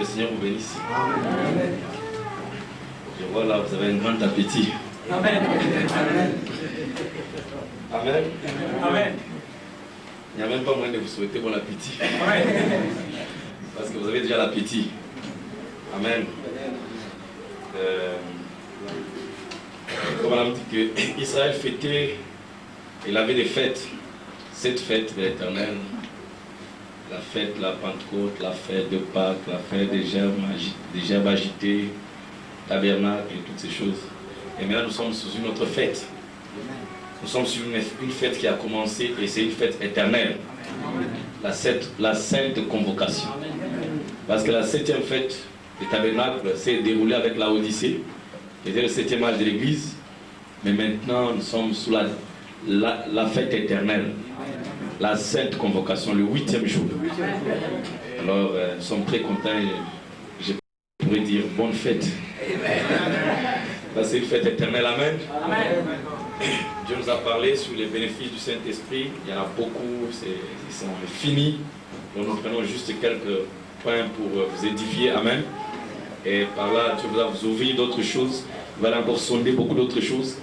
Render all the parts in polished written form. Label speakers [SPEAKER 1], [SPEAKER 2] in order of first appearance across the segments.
[SPEAKER 1] le Seigneur vous bénisse. Je vois là, vous avez un grand appétit.
[SPEAKER 2] Amen.
[SPEAKER 1] Amen.
[SPEAKER 2] Amen.
[SPEAKER 1] Il n'y a même pas moyen de vous souhaiter bon appétit. Parce que vous avez déjà l'appétit. Amen. Comme on a dit que Israël fêtait, il avait des fêtes. Cette fête de l'Éternel, la fête de la Pentecôte, la fête de Pâques, la fête des gerbes agitées, tabernacle et toutes ces choses. Et maintenant nous sommes sous une autre fête. Nous sommes sur une fête qui a commencé et c'est une fête éternelle. La sainte convocation. Parce que la 7e fête du tabernacle s'est déroulée avec la Odyssée, qui était le 7e âge de l'Église. Mais maintenant nous sommes sous la fête éternelle. La sainte convocation, le 8e jour. Alors nous sommes très contents. Je pourrais dire bonne fête. C'est une fête éternelle. Amen.
[SPEAKER 2] Amen.
[SPEAKER 1] Dieu nous a parlé sur les bénéfices du Saint-Esprit. Il y en a beaucoup, ils sont finis. Donc nous prenons juste quelques points pour vous édifier. Amen. Et par là, Dieu va vous ouvrir d'autres choses. Vous allez encore sonder beaucoup d'autres choses.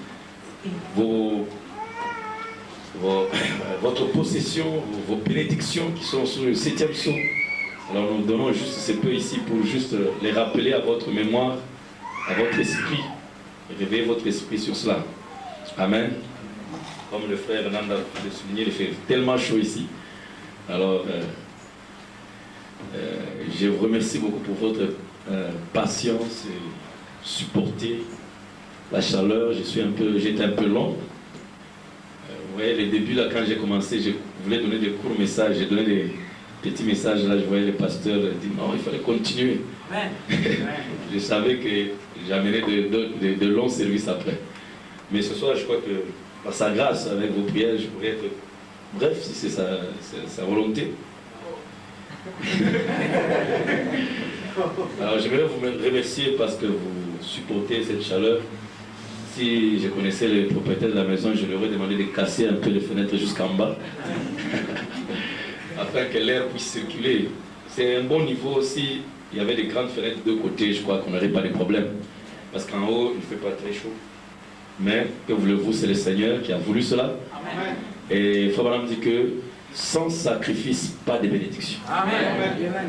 [SPEAKER 1] Votre possession, vos bénédictions qui sont sur le 7e sceau. Alors nous donnons juste ces peu ici pour juste les rappeler à votre mémoire, à votre esprit. Réveillez votre esprit sur cela. Amen. Comme le frère Hernand a pu le souligner, il fait tellement chaud ici. Alors, je vous remercie beaucoup pour votre patience et supporter la chaleur. J'étais un peu long. Vous voyez, les débuts, là, quand j'ai commencé, je voulais donner des courts messages. J'ai donné des petits messages. Là, je voyais les pasteurs dire non, il fallait continuer. Je savais que j'amènerais de longs services après. Mais ce soir, je crois que par sa grâce, avec vos prières, je pourrais être bref, si c'est sa volonté. Alors, j'aimerais vous remercier parce que vous supportez cette chaleur. Si je connaissais les propriétaires de la maison, je leur aurais demandé de casser un peu les fenêtres jusqu'en bas, afin que l'air puisse circuler. C'est un bon niveau aussi. Il y avait des grandes fenêtres de côté, je crois qu'on n'aurait pas de problème. Parce qu'en haut, il ne fait pas très chaud. Mais, que voulez-vous, c'est le Seigneur qui a voulu cela. Amen. Et Frère dit que sans sacrifice, pas de bénédiction. Amen.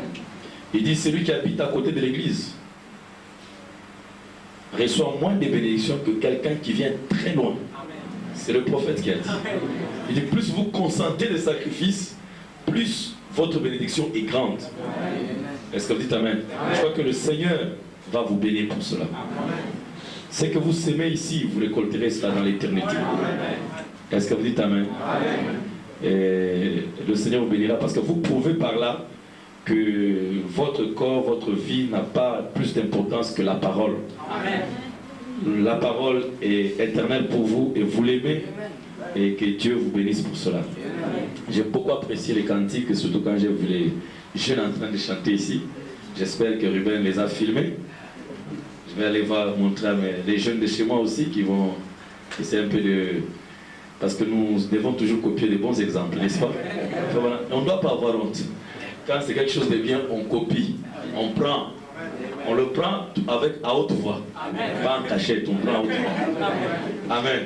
[SPEAKER 1] Il dit, celui qui habite à côté de l'église reçoit moins de bénédictions que quelqu'un qui vient très loin. C'est le prophète qui a dit. Il dit, plus vous consentez des sacrifices, plus votre bénédiction est grande. Est-ce que vous dites Amen? Je crois que le Seigneur va vous bénir pour cela. Ce que vous semez ici, vous récolterez cela dans l'éternité. Est-ce que vous dites Amen? Et le Seigneur vous bénira parce que vous prouvez par là que votre corps, votre vie n'a pas plus d'importance que la parole. Amen. La parole est éternelle pour vous et vous l'aimez et que Dieu vous bénisse pour cela. J'ai beaucoup apprécié les cantiques, surtout quand j'ai vu les jeunes en train de chanter ici. J'espère que Ruben les a filmés. Je vais aller voir, montrer à les jeunes de chez moi aussi qui vont essayer un peu de... Parce que nous devons toujours copier des bons exemples, n'est-ce pas? On ne doit pas avoir honte. Quand c'est quelque chose de bien, on copie, on le prend à haute voix. Amen. Pas en cachette, on prend à haute voix. Amen.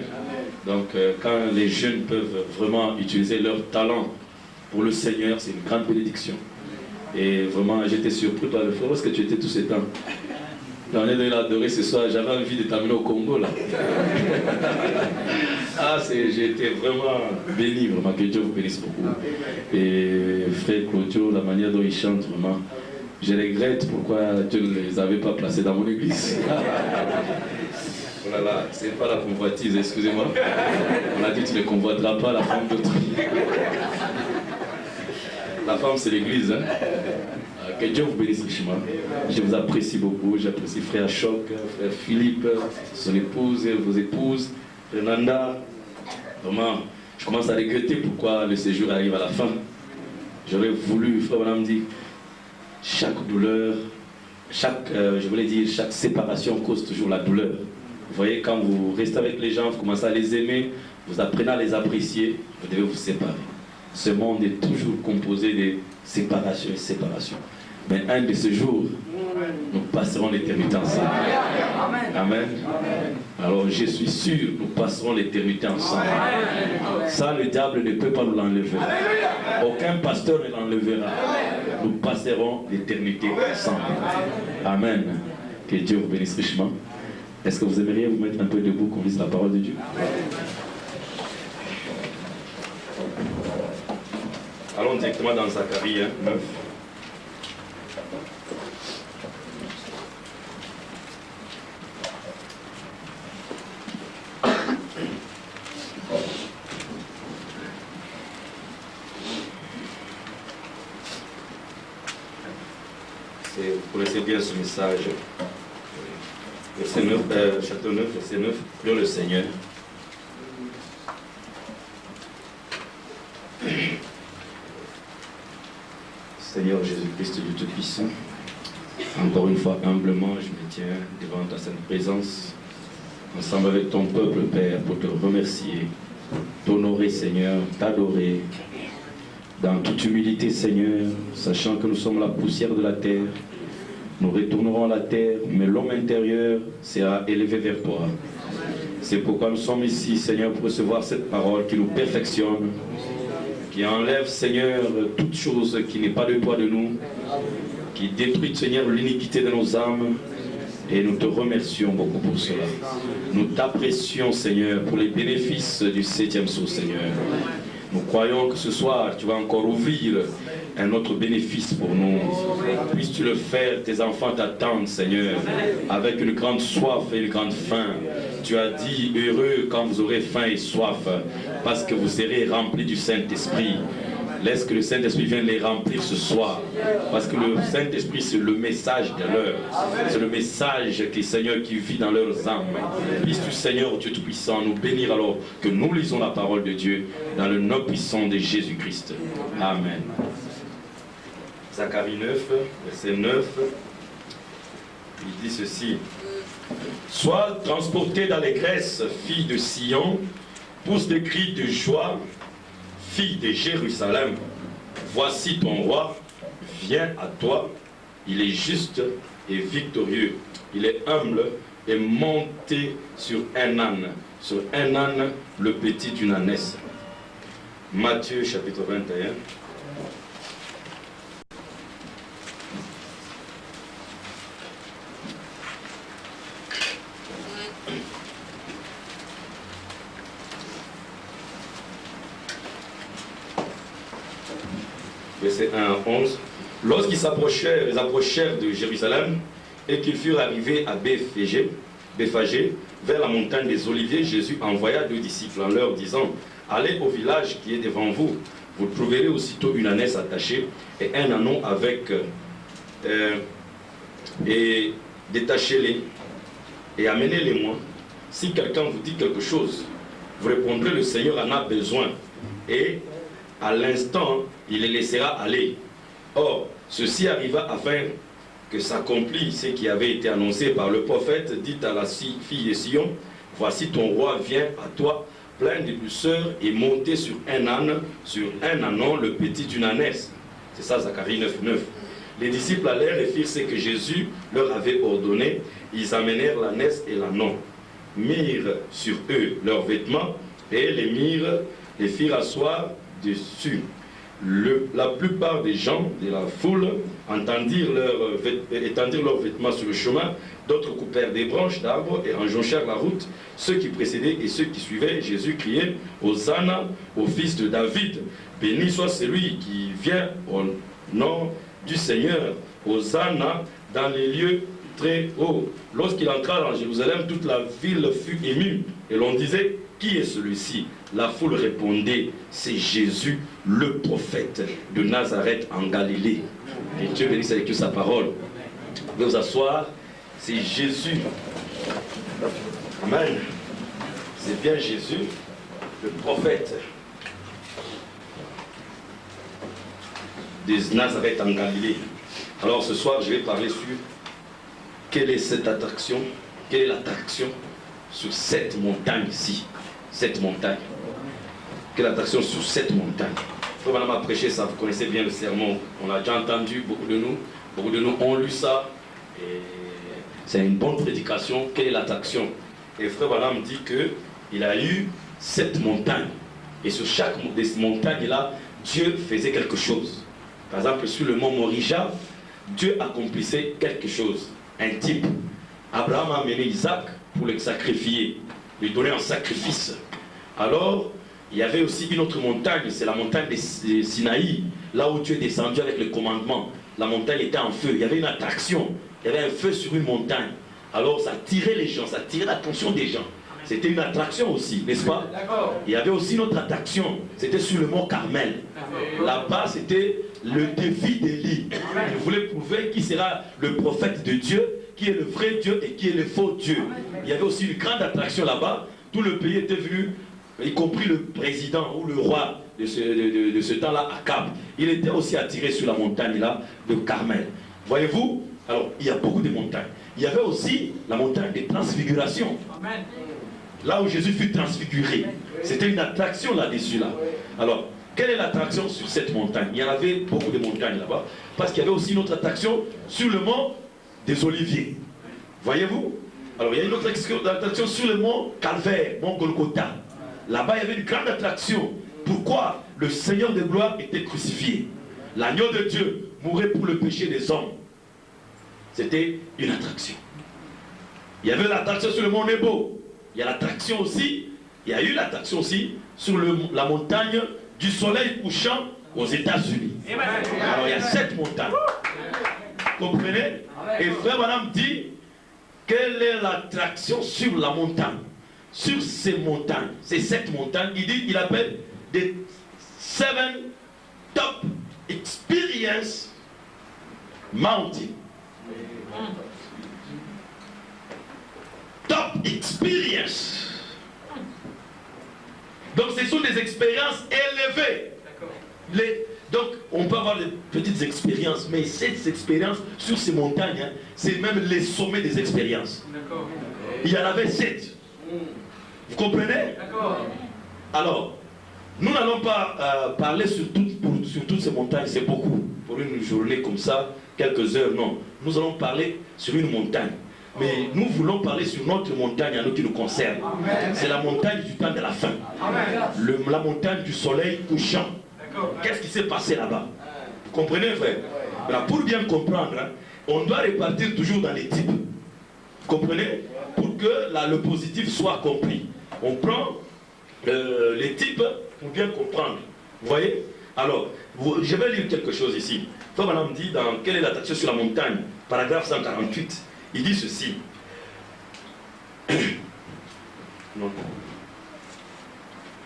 [SPEAKER 1] Donc quand les jeunes peuvent vraiment utiliser leur talent pour le Seigneur, c'est une grande bénédiction. Et vraiment, j'étais surpris par le frère, parce que tu étais tous ces temps. On est adoré ce soir, j'avais envie de t'amener au Congo là. J'ai été vraiment béni, vraiment, que Dieu vous bénisse beaucoup. Et frère Claudio, la manière dont il chante, vraiment, je regrette pourquoi Dieu ne les avait pas placés dans mon église. Oh là là, c'est pas la convoitise, excusez-moi. On a dit tu ne convoiteras pas la femme d'autrui. La femme c'est l'église, hein. Que Dieu vous bénisse richement. Je vous apprécie beaucoup. J'apprécie frère Choc, frère Philippe, son épouse, vos épouses, frère Nanda. Vraiment, je commence à regretter pourquoi le séjour arrive à la fin. J'aurais voulu, frère Madame dit, chaque douleur, chaque séparation cause toujours la douleur. Vous voyez, quand vous restez avec les gens, vous commencez à les aimer, vous apprenez à les apprécier, vous devez vous séparer. Ce monde est toujours composé de séparation et séparation. Mais un de ces jours, nous passerons l'éternité ensemble. Amen. Alors je suis sûr, nous passerons l'éternité ensemble. Ça, le diable ne peut pas nous l'enlever. Aucun pasteur ne l'enlèvera. Nous passerons l'éternité ensemble. Amen. Que Dieu vous bénisse richement. Est-ce que vous aimeriez vous mettre un peu debout qu'on lise la parole de Dieu? Allons directement dans Zacharie 9. Vous connaissez bien ce message. Verset 9, chapitre 9, verset 9. Prions le Seigneur. Seigneur Jésus-Christ, Dieu Tout-Puissant, encore une fois, humblement, je me tiens devant ta sainte présence, ensemble avec ton peuple, Père, pour te remercier, t'honorer, Seigneur, t'adorer, dans toute humilité, Seigneur, sachant que nous sommes la poussière de la terre. Nous retournerons à la terre, mais l'homme intérieur sera élevé vers toi. C'est pourquoi nous sommes ici, Seigneur, pour recevoir cette parole qui nous perfectionne, qui enlève, Seigneur, toute chose qui n'est pas de toi, de nous, qui détruit, Seigneur, l'iniquité de nos âmes. Et nous te remercions beaucoup pour cela. Nous t'apprécions, Seigneur, pour les bénéfices du 7e sceau, Seigneur. Nous croyons que ce soir, tu vas encore ouvrir un autre bénéfice pour nous. Puisses-tu le faire, tes enfants t'attendent, Seigneur, avec une grande soif et une grande faim. Tu as dit, heureux quand vous aurez faim et soif, parce que vous serez remplis du Saint-Esprit. Laisse que le Saint-Esprit vienne les remplir ce soir. Parce que le Saint-Esprit, c'est le message de l'heure. C'est le message qui, Seigneur, qui vit dans leurs âmes. Puisses-tu, Seigneur, Dieu Tout-Puissant, nous bénir alors que nous lisons la parole de Dieu dans le nom puissant de Jésus-Christ. Amen. Zacharie 9, verset 9. Il dit ceci. Sois transportée d'allégresse, fille de Sion, pousse des cris de joie, fille de Jérusalem, voici ton roi, viens à toi, il est juste et victorieux, il est humble et monté sur un âne, le petit d'une ânesse. Matthieu chapitre 21. Verset 1 à 11. Lorsqu'ils approchèrent de Jérusalem et qu'ils furent arrivés à Béphagé, vers la montagne des Oliviers, Jésus envoya 2 disciples en leur disant, allez au village qui est devant vous, vous trouverez aussitôt une ânesse attachée et un ânon avec, et détachez-les et amenez-les-moi. Si quelqu'un vous dit quelque chose, vous répondrez, le Seigneur en a besoin. Et à l'instant, il les laissera aller. Or, ceci arriva afin que s'accomplisse ce qui avait été annoncé par le prophète, dit à la fille de Sion, voici ton roi vient à toi, plein de douceur, et monté sur un âne, sur un ânon, le petit d'une ânesse. C'est ça, Zacharie 9, 9. Les disciples allèrent et firent ce que Jésus leur avait ordonné. Ils amenèrent l'ânesse et l'ânon, mirent sur eux leurs vêtements, et les firent asseoir dessus. La plupart des gens de la foule étendirent leurs vêtements sur le chemin, d'autres coupèrent des branches d'arbres et enjonchèrent la route. Ceux qui précédaient et ceux qui suivaient Jésus criaient « Hosanna au fils de David, béni soit celui qui vient au nom du Seigneur, Hosanna dans les lieux très hauts ». Lorsqu'il entra dans Jérusalem, toute la ville fut émue et l'on disait « Qui est celui-ci » La foule répondait, c'est Jésus, le prophète de Nazareth en Galilée. Et Dieu bénisse avec sa parole. Vous pouvez vous asseoir, c'est Jésus. Amen. C'est bien Jésus, le prophète de Nazareth en Galilée. Alors ce soir, je vais parler sur quelle est cette attraction, quelle est l'attraction sur cette montagne ici, cette montagne. Quelle attraction sur cette montagne. Frère Madame a prêché ça, vous connaissez bien le sermon, on l'a déjà entendu, beaucoup de nous, Beaucoup de nous ont lu ça. Et c'est une bonne prédication. Quelle est l'attraction? Et Frère Branham dit qu'il a eu 7 montagnes. Et sur chaque de ces montagnes-là, Dieu faisait quelque chose. Par exemple, sur le mont Morija, Dieu accomplissait quelque chose. Un type. Abraham a amené Isaac pour le sacrifier, lui donner un sacrifice. Alors, il y avait aussi une autre montagne, c'est la montagne de Sinaï, là où Dieu est descendu avec le commandement. La montagne était en feu, il y avait une attraction, il y avait un feu sur une montagne. Alors ça attirait les gens, ça attirait l'attention des gens. C'était une attraction aussi, n'est-ce pas? Il y avait aussi une autre attraction, c'était sur le mont Carmel. Là-bas, c'était le défi d'Élie. Il voulait prouver qui sera le prophète de Dieu, qui est le vrai Dieu et qui est le faux Dieu. Il y avait aussi une grande attraction là-bas. Tout le pays était venu, y compris le président ou le roi de ce temps-là, Akab. Il était aussi attiré sur la montagne là de Carmel. Voyez-vous? Alors, il y a beaucoup de montagnes. Il y avait aussi la montagne des transfigurations. Là où Jésus fut transfiguré. C'était une attraction là-dessus là. Alors, quelle est l'attraction sur cette montagne? Il y en avait beaucoup de montagnes là-bas. Parce qu'il y avait aussi une autre attraction sur le mont des Oliviers. Voyez-vous? Alors, il y a une autre attraction sur le mont Calvaire, mont Golgotha. Là-bas, il y avait une grande attraction. Pourquoi? Le Seigneur de gloire était crucifié. L'agneau de Dieu mourait pour le péché des hommes. C'était une attraction. Il y avait l'attraction sur le mont Nebo. Il y a l'attraction aussi, il y a eu l'attraction aussi sur la montagne du soleil couchant aux États-Unis. Alors il y a 7 montagnes. Comprenez? Et Frère Branham dit, quelle est l'attraction sur la montagne? Sur ces montagnes, ces 7 montagnes, il appelle des 7 top experience mountain. Top experience. Donc ce sont des expériences élevées. Donc on peut avoir des petites expériences, mais ces expériences sur ces montagnes, hein, c'est même les sommets des expériences. Il y en avait 7. Vous comprenez? Alors, nous n'allons pas parler sur toutes ces montagnes, c'est beaucoup. Pour une journée comme ça, quelques heures, non. Nous allons parler sur une montagne. Mais nous voulons parler sur notre montagne à nous qui nous concerne. C'est la montagne du temps de la fin. La montagne du soleil couchant. Qu'est-ce qui s'est passé là-bas? Vous comprenez, frère? Alors, pour bien comprendre, hein, on doit répartir toujours dans les types. Vous comprenez? Pour que le positif soit compris. On prend les types pour bien comprendre. Vous voyez? Alors, je vais lire quelque chose ici. Frère Branham dit dans Quelle est l'attraction sur la montagne, paragraphe 148. Il dit ceci. Non.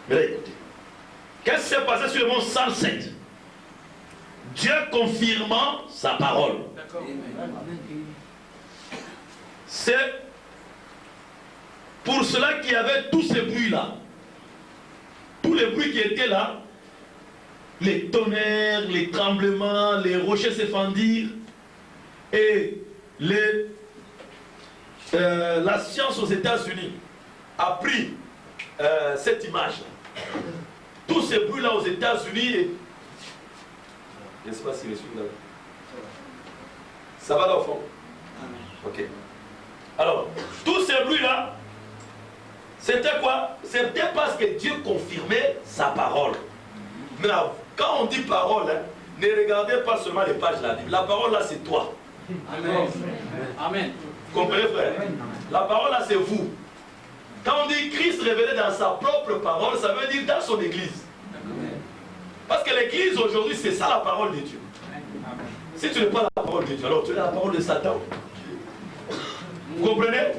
[SPEAKER 1] Mais là, écoutez. Qu'est-ce qui s'est passé sur le mont Salset? Dieu confirmant sa parole. C'est pour cela qu'il y avait tous ces bruits-là. Tous les bruits qui étaient là. Les tonnerres, les tremblements, les rochers s'effandirent. Et la science aux États-Unis a pris cette image-là. Tous ces bruits-là aux États-Unis. Je ne sais pas si les suis là. Ça va là au fond? Ok. Alors, tous ces bruits-là, c'était quoi? C'était parce que Dieu confirmait sa parole. Mais là, quand on dit parole, hein, ne regardez pas seulement les pages de la Bible. La parole là, c'est toi. Amen. Amen. Vous comprenez, frère? La parole là, c'est vous. Quand on dit Christ révélé dans sa propre parole, ça veut dire dans son église. Parce que l'église aujourd'hui, c'est ça la parole de Dieu. Si tu n'es pas la parole de Dieu, alors tu es la parole de Satan. Vous comprenez?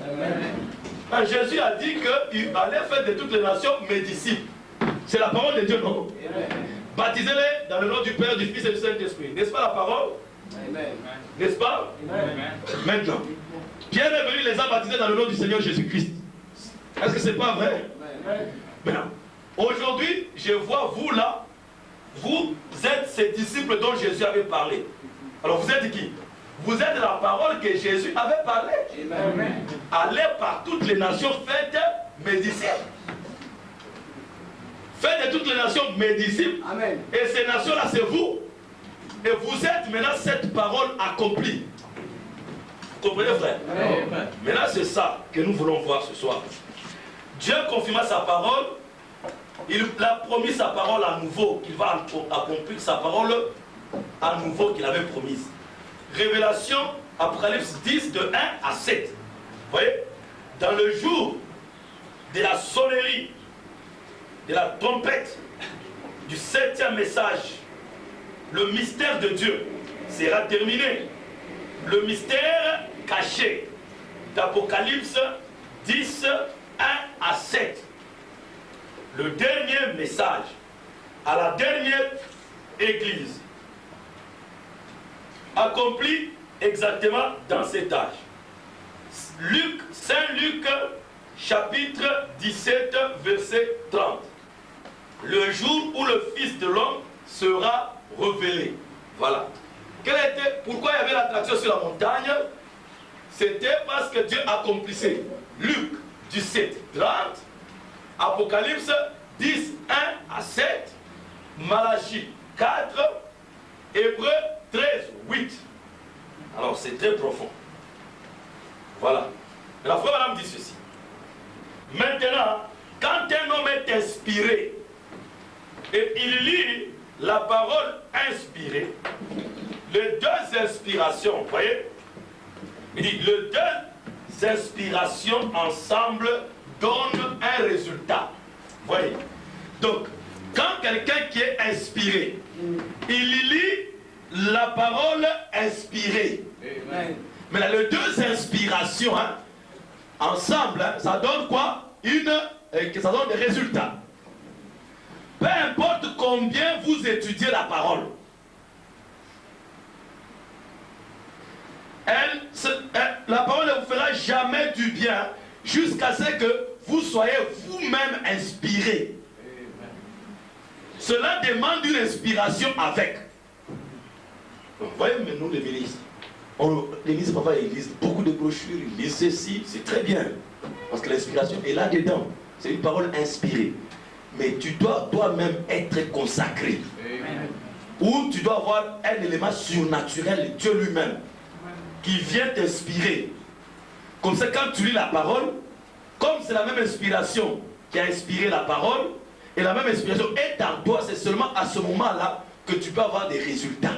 [SPEAKER 1] Jésus a dit qu'il allait faire de toutes les nations mes disciples. C'est la parole de Dieu, non? Baptisez-les dans le nom du Père, du Fils et du Saint-Esprit. N'est-ce pas la parole? N'est-ce pas? Maintenant, Pierre est venu les a baptisés dans le nom du Seigneur Jésus-Christ. Est-ce que ce n'est pas vrai? Maintenant, aujourd'hui, je vois vous là, vous êtes ces disciples dont Jésus avait parlé. Alors vous êtes qui? Vous êtes la parole que Jésus avait parlé. Allez par toutes les nations, faites mes disciples. Faites de toutes les nations mes disciples. Amen. Et ces nations-là, c'est vous. Et vous êtes maintenant cette parole accomplie. Vous comprenez, frère? Maintenant, c'est ça que nous voulons voir ce soir. Dieu confirma sa parole. Il a promis sa parole à nouveau, qu'il va accomplir sa parole à nouveau qu'il avait promise. Révélation, Apocalypse 10, de 1 à 7. Vous voyez? Dans le jour de la sonnerie, de la trompette, du 7e message, le mystère de Dieu sera terminé. Le mystère caché d'Apocalypse 10, 1 à 7. Le dernier message à la dernière église. Accompli exactement dans cet âge. Saint Luc, chapitre 17, verset 30. Le jour où le Fils de l'homme sera révélé. Voilà. Pourquoi il y avait l'attraction sur la montagne? C'était parce que Dieu accomplissait. Luc 17, 30. Apocalypse 10, 1 à 7. Malachie 4. Hébreux 13, 8. Alors c'est très profond. Voilà. La foi madame dit ceci. Maintenant, quand un homme est inspiré et il lit la parole inspirée, les deux inspirations, vous voyez, il dit les deux inspirations ensemble donnent un résultat. Vous voyez. Donc, quand quelqu'un qui est inspiré, il lit la parole inspirée. Amen. Mais là, les deux inspirations, hein, ensemble, hein, ça donne quoi? Ça donne des résultats. Peu importe combien vous étudiez la parole, la parole ne vous fera jamais du bien jusqu'à ce que vous soyez vous-même inspiré. Cela demande une inspiration avec. Vous voyez, mais nous les ministres, les ministres parfois ils lisent beaucoup de brochures, ils lisent ceci, c'est très bien. Parce que l'inspiration est là-dedans. C'est une parole inspirée. Mais tu dois toi-même être consacré. Amen. Ou tu dois avoir un élément surnaturel, Dieu lui-même, qui vient t'inspirer. Comme ça, quand tu lis la parole, comme c'est la même inspiration qui a inspiré la parole, et la même inspiration est en toi, c'est seulement à ce moment-là que tu peux avoir des résultats.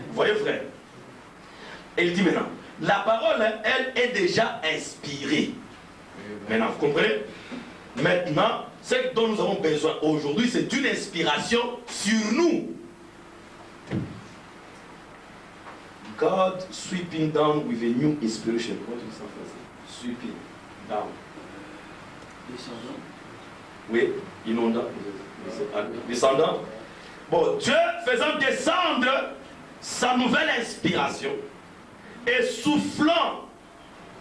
[SPEAKER 1] Vous voyez, frère? Et il dit maintenant, la parole, elle est déjà inspirée. Maintenant, vous comprenez? Maintenant, ce dont nous avons besoin aujourd'hui, c'est une inspiration sur nous. God sweeping down with a new inspiration. What is that? Sweeping down. Descendant. Oui, inondant. Descendant. Bon, Dieu faisant descendre sa nouvelle inspiration et soufflant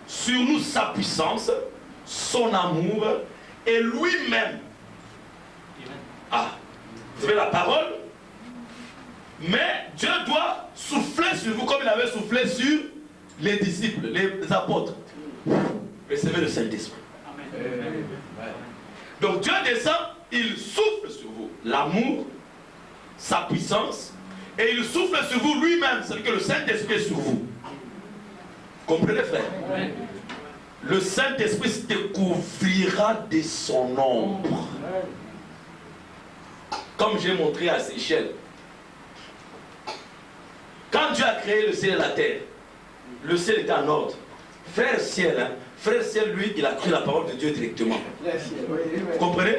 [SPEAKER 1] sur nous sa puissance, son amour et lui-même. Ah, vous avez la parole, mais Dieu doit souffler sur vous comme il avait soufflé sur les disciples, les apôtres. Recevez le Saint-Esprit. Donc Dieu descend, il souffle sur vous l'amour, sa puissance, et il souffle sur vous lui-même, c'est-à-dire que le Saint-Esprit est sur vous. Comprenez, frère? Le Saint-Esprit te couvrira de son ombre. Comme j'ai montré à Séchelles. Quand Dieu a créé le ciel et la terre, le ciel était en ordre. Frère ciel, hein, frère ciel, lui, il a cru la parole de Dieu directement. Vous comprenez?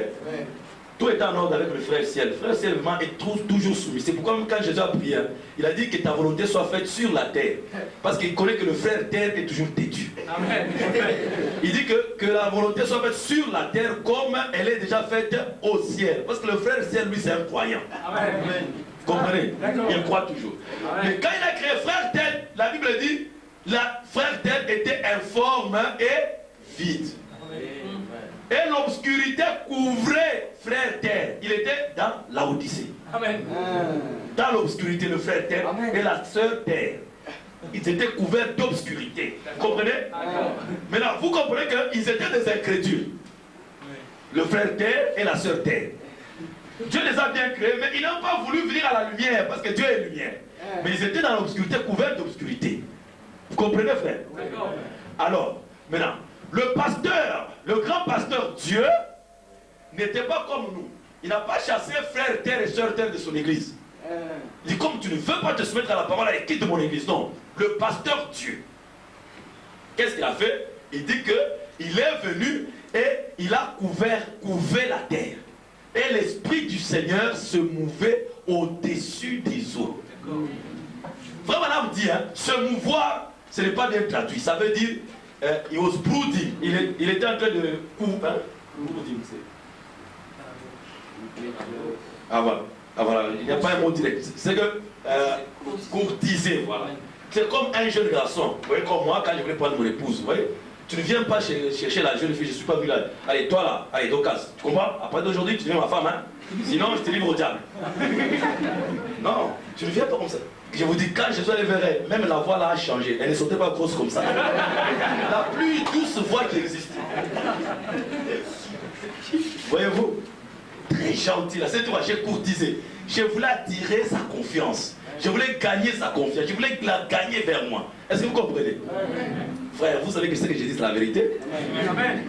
[SPEAKER 1] Tout est en ordre avec le frère ciel. Le frère ciel vraiment est toujours soumis. C'est pourquoi même quand Jésus a prié, il a dit que ta volonté soit faite sur la terre. Parce qu'il connaît que le frère terre est toujours têtu. Amen. Il dit que la volonté soit faite sur la terre comme elle est déjà faite au ciel. Parce que le frère ciel, lui, c'est un croyant. Amen. Vous comprenez? Il croit toujours. Amen. Mais quand il a créé frère terre, la Bible dit, la frère terre était informe et vide. Et l'obscurité couvrait frère terre. Il était dans l'Odyssée. Amen. Dans l'obscurité, le frère terre et la sœur terre. Ils étaient couverts d'obscurité. Vous comprenez? Maintenant, vous comprenez qu'ils étaient des incrédules. Le frère terre et la sœur terre. Dieu les a bien créés, mais ils n'ont pas voulu venir à la lumière parce que Dieu est lumière. Mais ils étaient dans l'obscurité, couverts d'obscurité. Vous comprenez, frère? Alors, maintenant, le pasteur, le grand pasteur Dieu, n'était pas comme nous. Il n'a pas chassé frères, terre et sœurs, terre de son église. Il dit, comme tu ne veux pas te soumettre à la parole, allez, quitte mon église. Non, le pasteur Dieu. Qu'est-ce qu'il a fait? Il dit qu'il est venu et il a couvert la terre. Et l'esprit du Seigneur se mouvait au-dessus des eaux. Frère Madame dit, hein, se mouvoir, ce n'est pas bien traduit. Ça veut dire, he was brooding. Il était en train de couvrir. Ah voilà, il n'y a pas un mot direct. C'est que courtiser, voilà. C'est comme un jeune garçon. Vous voyez, comme moi, quand je voulais prendre mon épouse, vous voyez, tu ne viens pas chercher la jeune fille, je ne suis pas venu là. Allez, toi là, allez, Docas, tu comprends? Après d'aujourd'hui, tu deviens ma femme, hein? Sinon, je te livre au diable. Non, tu ne viens pas comme ça. Je vous dis, quand Jésus les verrait, même la voix là a changé. Elle ne sautait pas grosse comme ça. La plus douce voix qui existe. Voyez-vous? Très gentil là, c'est toi, j'ai courtisé. Je voulais attirer sa confiance. Je voulais gagner sa confiance. Je voulais la gagner vers moi. Est-ce que vous comprenez? Frère, vous savez que ce que je dis, c'est la vérité. Amen.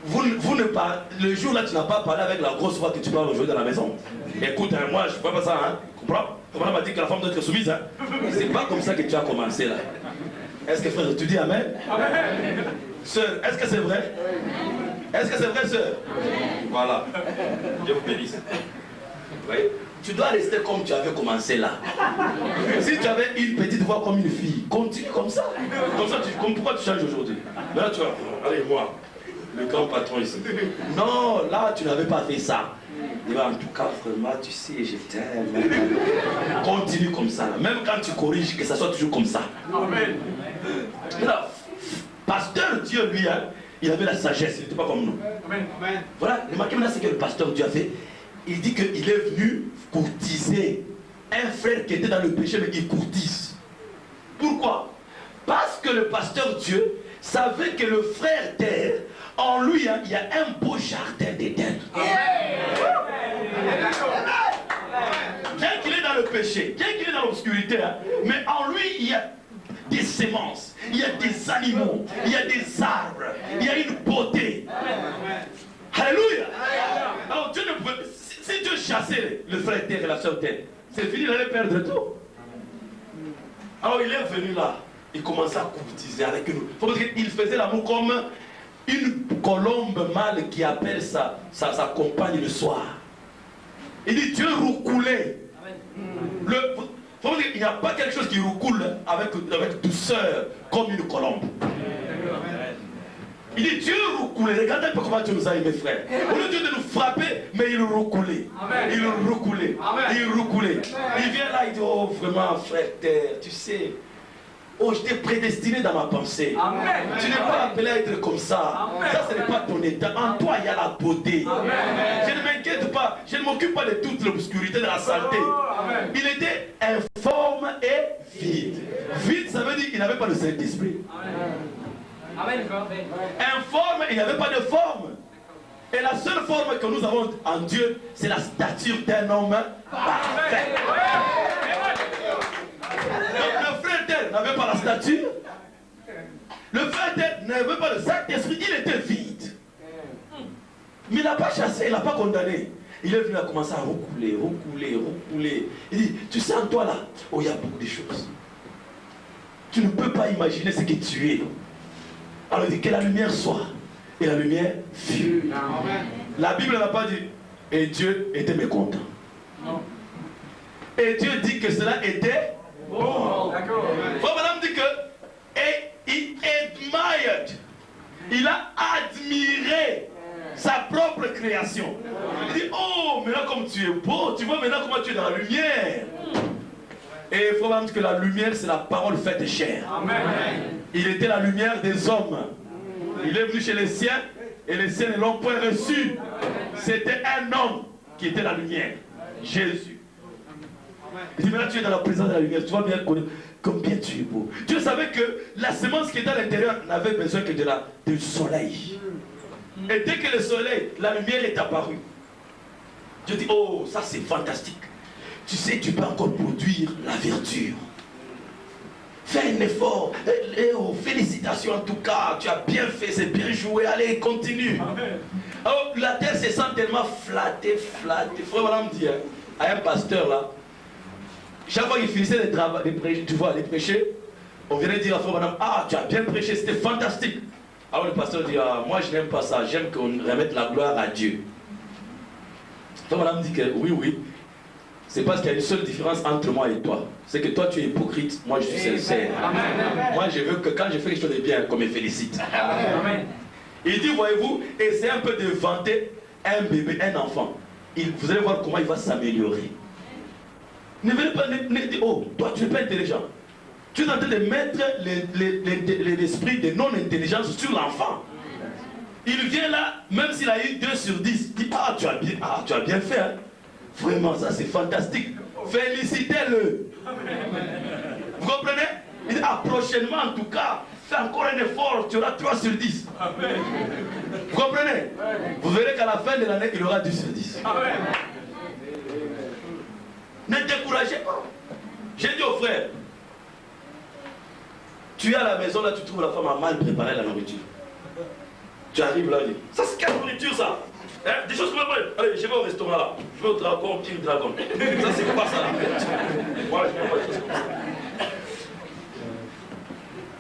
[SPEAKER 1] Vous ne parlez, le jour là, tu n'as pas parlé avec la grosse voix que tu parles aujourd'hui dans la maison. Écoute, hein, moi, je ne fais pas ça, hein. Comprends? Comment m'a dit que la femme doit être soumise, hein. C'est pas comme ça que tu as commencé là. Est-ce que frère, tu dis Amen? Amen. Sœur, est-ce que c'est vrai? Est-ce que c'est vrai, sœur? Voilà. Dieu vous bénisse. Vous voyez? Tu dois rester comme tu avais commencé là. Si tu avais une petite voix comme une fille, continue comme ça. Comme ça, pourquoi tu changes aujourd'hui? Mais là, tu vois, allez, moi, le grand patron ici. Non, là, tu n'avais pas fait ça. Et ben, en tout cas, vraiment, tu sais, je t'aime. Continue comme ça. Là. Même quand tu corriges, que ça soit toujours comme ça. Amen. Là, pasteur Dieu, lui, hein, il avait la sagesse, il n'était pas comme nous. Amen. Voilà, remarquez maintenant ce que le pasteur Dieu a fait. Il dit qu'il est venu courtiser un frère qui était dans le péché, mais il courtise. Pourquoi? Parce que le pasteur Dieu savait que le frère terre, en lui, hein, il y a un beau jardin d'Éden. Bien qu'il est dans le péché, bien qu'il est dans l'obscurité, hein, mais en lui, il y a des semences, il y a des animaux, il y a des arbres, il y a une beauté. Alléluia. Alors Dieu ne pouvait... Si Dieu chassait le frère terre et la sœur terre, c'est fini, il allait perdre tout. Alors il est venu là, il commençait à courtiser avec nous. Il faisait l'amour comme une colombe mâle qui appelle sa compagne le soir. Il dit Dieu roucoulait. Il n'y a pas quelque chose qui roucoule avec douceur comme une colombe. Il dit Dieu roucoulait. Regardez un peu comment Dieu nous a aimés, frère. Au lieu de nous frapper, mais il roucoulait. Il roucoulait. Il roucoulait. Il vient là, il dit oh vraiment frère terre, tu sais. Oh, je t'ai prédestiné dans ma pensée. Amen. Tu n'es pas appelé à être comme ça. Amen. Ça, ce n'est pas ton état. En toi, il y a la beauté. Amen. Je ne m'inquiète pas. Je ne m'occupe pas de toute l'obscurité, de la saleté. Amen. Il était informe et vide. Vide, ça veut dire qu'il n'avait pas le Saint-Esprit. Informe, il n'y avait pas de forme. Et la seule forme que nous avons en Dieu, c'est la stature d'un homme parfait. Le frère terre n'avait pas la stature. Le frère terre n'avait pas le Saint-Esprit, il était vide. Mais il n'a pas chassé, il n'a pas condamné. Il est venu à commencer à roucouler. Il dit, tu sais en toi là, oh il y a beaucoup de choses. Tu ne peux pas imaginer ce que tu es. Alors il dit que la lumière soit. Et la lumière fut. La Bible n'a pas dit, et Dieu était mécontent. Non. Et Dieu dit que cela était bon. Frère Madame dit que, et il admired. Il a admiré sa propre création. Il dit, oh, maintenant comme tu es beau, tu vois maintenant comment tu es dans la lumière. Et il faut même dire que la lumière, c'est la parole faite chair. Amen. Il était la lumière des hommes. Il est venu chez les siens, et les siens ne l'ont point reçu. C'était un homme qui était la lumière. Jésus. Il dit, maintenant tu es dans la présence de la lumière, tu vas bien connaître combien tu es beau. Dieu savait que la semence qui était à l'intérieur n'avait besoin que du soleil. Et dès que le soleil, la lumière est apparue, Dieu dit, oh, ça c'est fantastique. tu sais, tu peux encore produire la vertu. Fais un effort. Oh, félicitations en tout cas, tu as bien fait, c'est bien joué, allez, continue. Amen. Alors, la terre se sent tellement flattée. Frère, voilà, me dit, à un pasteur là, chaque fois qu'il finissait de prêcher, tu vois, les prêcher, on venait dire à frère madame, ah, tu as bien prêché, c'était fantastique. Alors le pasteur dit, ah, moi je n'aime pas ça, j'aime qu'on remette la gloire à Dieu. Frère madame dit que oui, c'est parce qu'il y a une seule différence entre moi et toi. C'est que toi tu es hypocrite, moi je suis sincère. Moi je veux que quand je fais quelque chose de bien, qu'on me félicite. Amen. Il dit, voyez-vous, essayez un peu de vanter un bébé, un enfant. Vous allez voir comment il va s'améliorer. Ne venez pas dire, oh, toi tu n'es pas intelligent. Tu es en train de mettre l'esprit de non-intelligence sur l'enfant. Il vient là, même s'il a eu 2 sur 10, il dit, ah, tu as bien fait. Hein? Vraiment, ça c'est fantastique. Félicitez-le. Vous comprenez? Il dit, ah, prochainement en tout cas, fais encore un effort, tu auras 3 sur 10. Vous comprenez? Vous verrez qu'à la fin de l'année, il aura 2 sur 10. Ne découragez pas. J'ai dit au frère, tu es à la maison, là tu trouves la femme a mal préparé la nourriture. Tu arrives là, tu dis, ça c'est quelle nourriture ça? Hein? Des choses comme ça. Allez, je vais au restaurant là. Je vais au dragon, King Dragon. Ça c'est quoi ça là? Moi je n'aime pas des choses comme ça.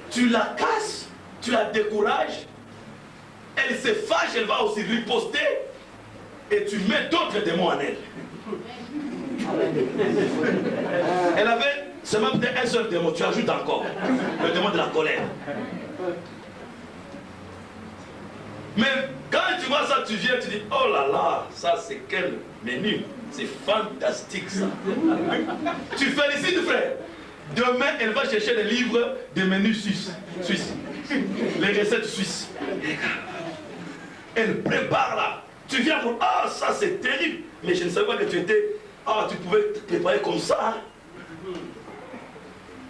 [SPEAKER 1] Tu la casses, tu la décourages, elle se fâche, elle va aussi riposter et tu mets d'autres démons en elle. Elle avait seulement peut-être un seul démon, tu ajoutes encore le démon de la colère. Mais quand tu vois ça, tu viens, tu dis, oh là là, ça c'est quel menu, c'est fantastique ça. Tu félicites frère. Demain, elle va chercher les livres de menus suisses. Les recettes suisses. Elle prépare là. Tu viens pour, ah ça c'est terrible. Mais je ne savais pas que tu étais, ah tu pouvais te préparer comme ça. Hein?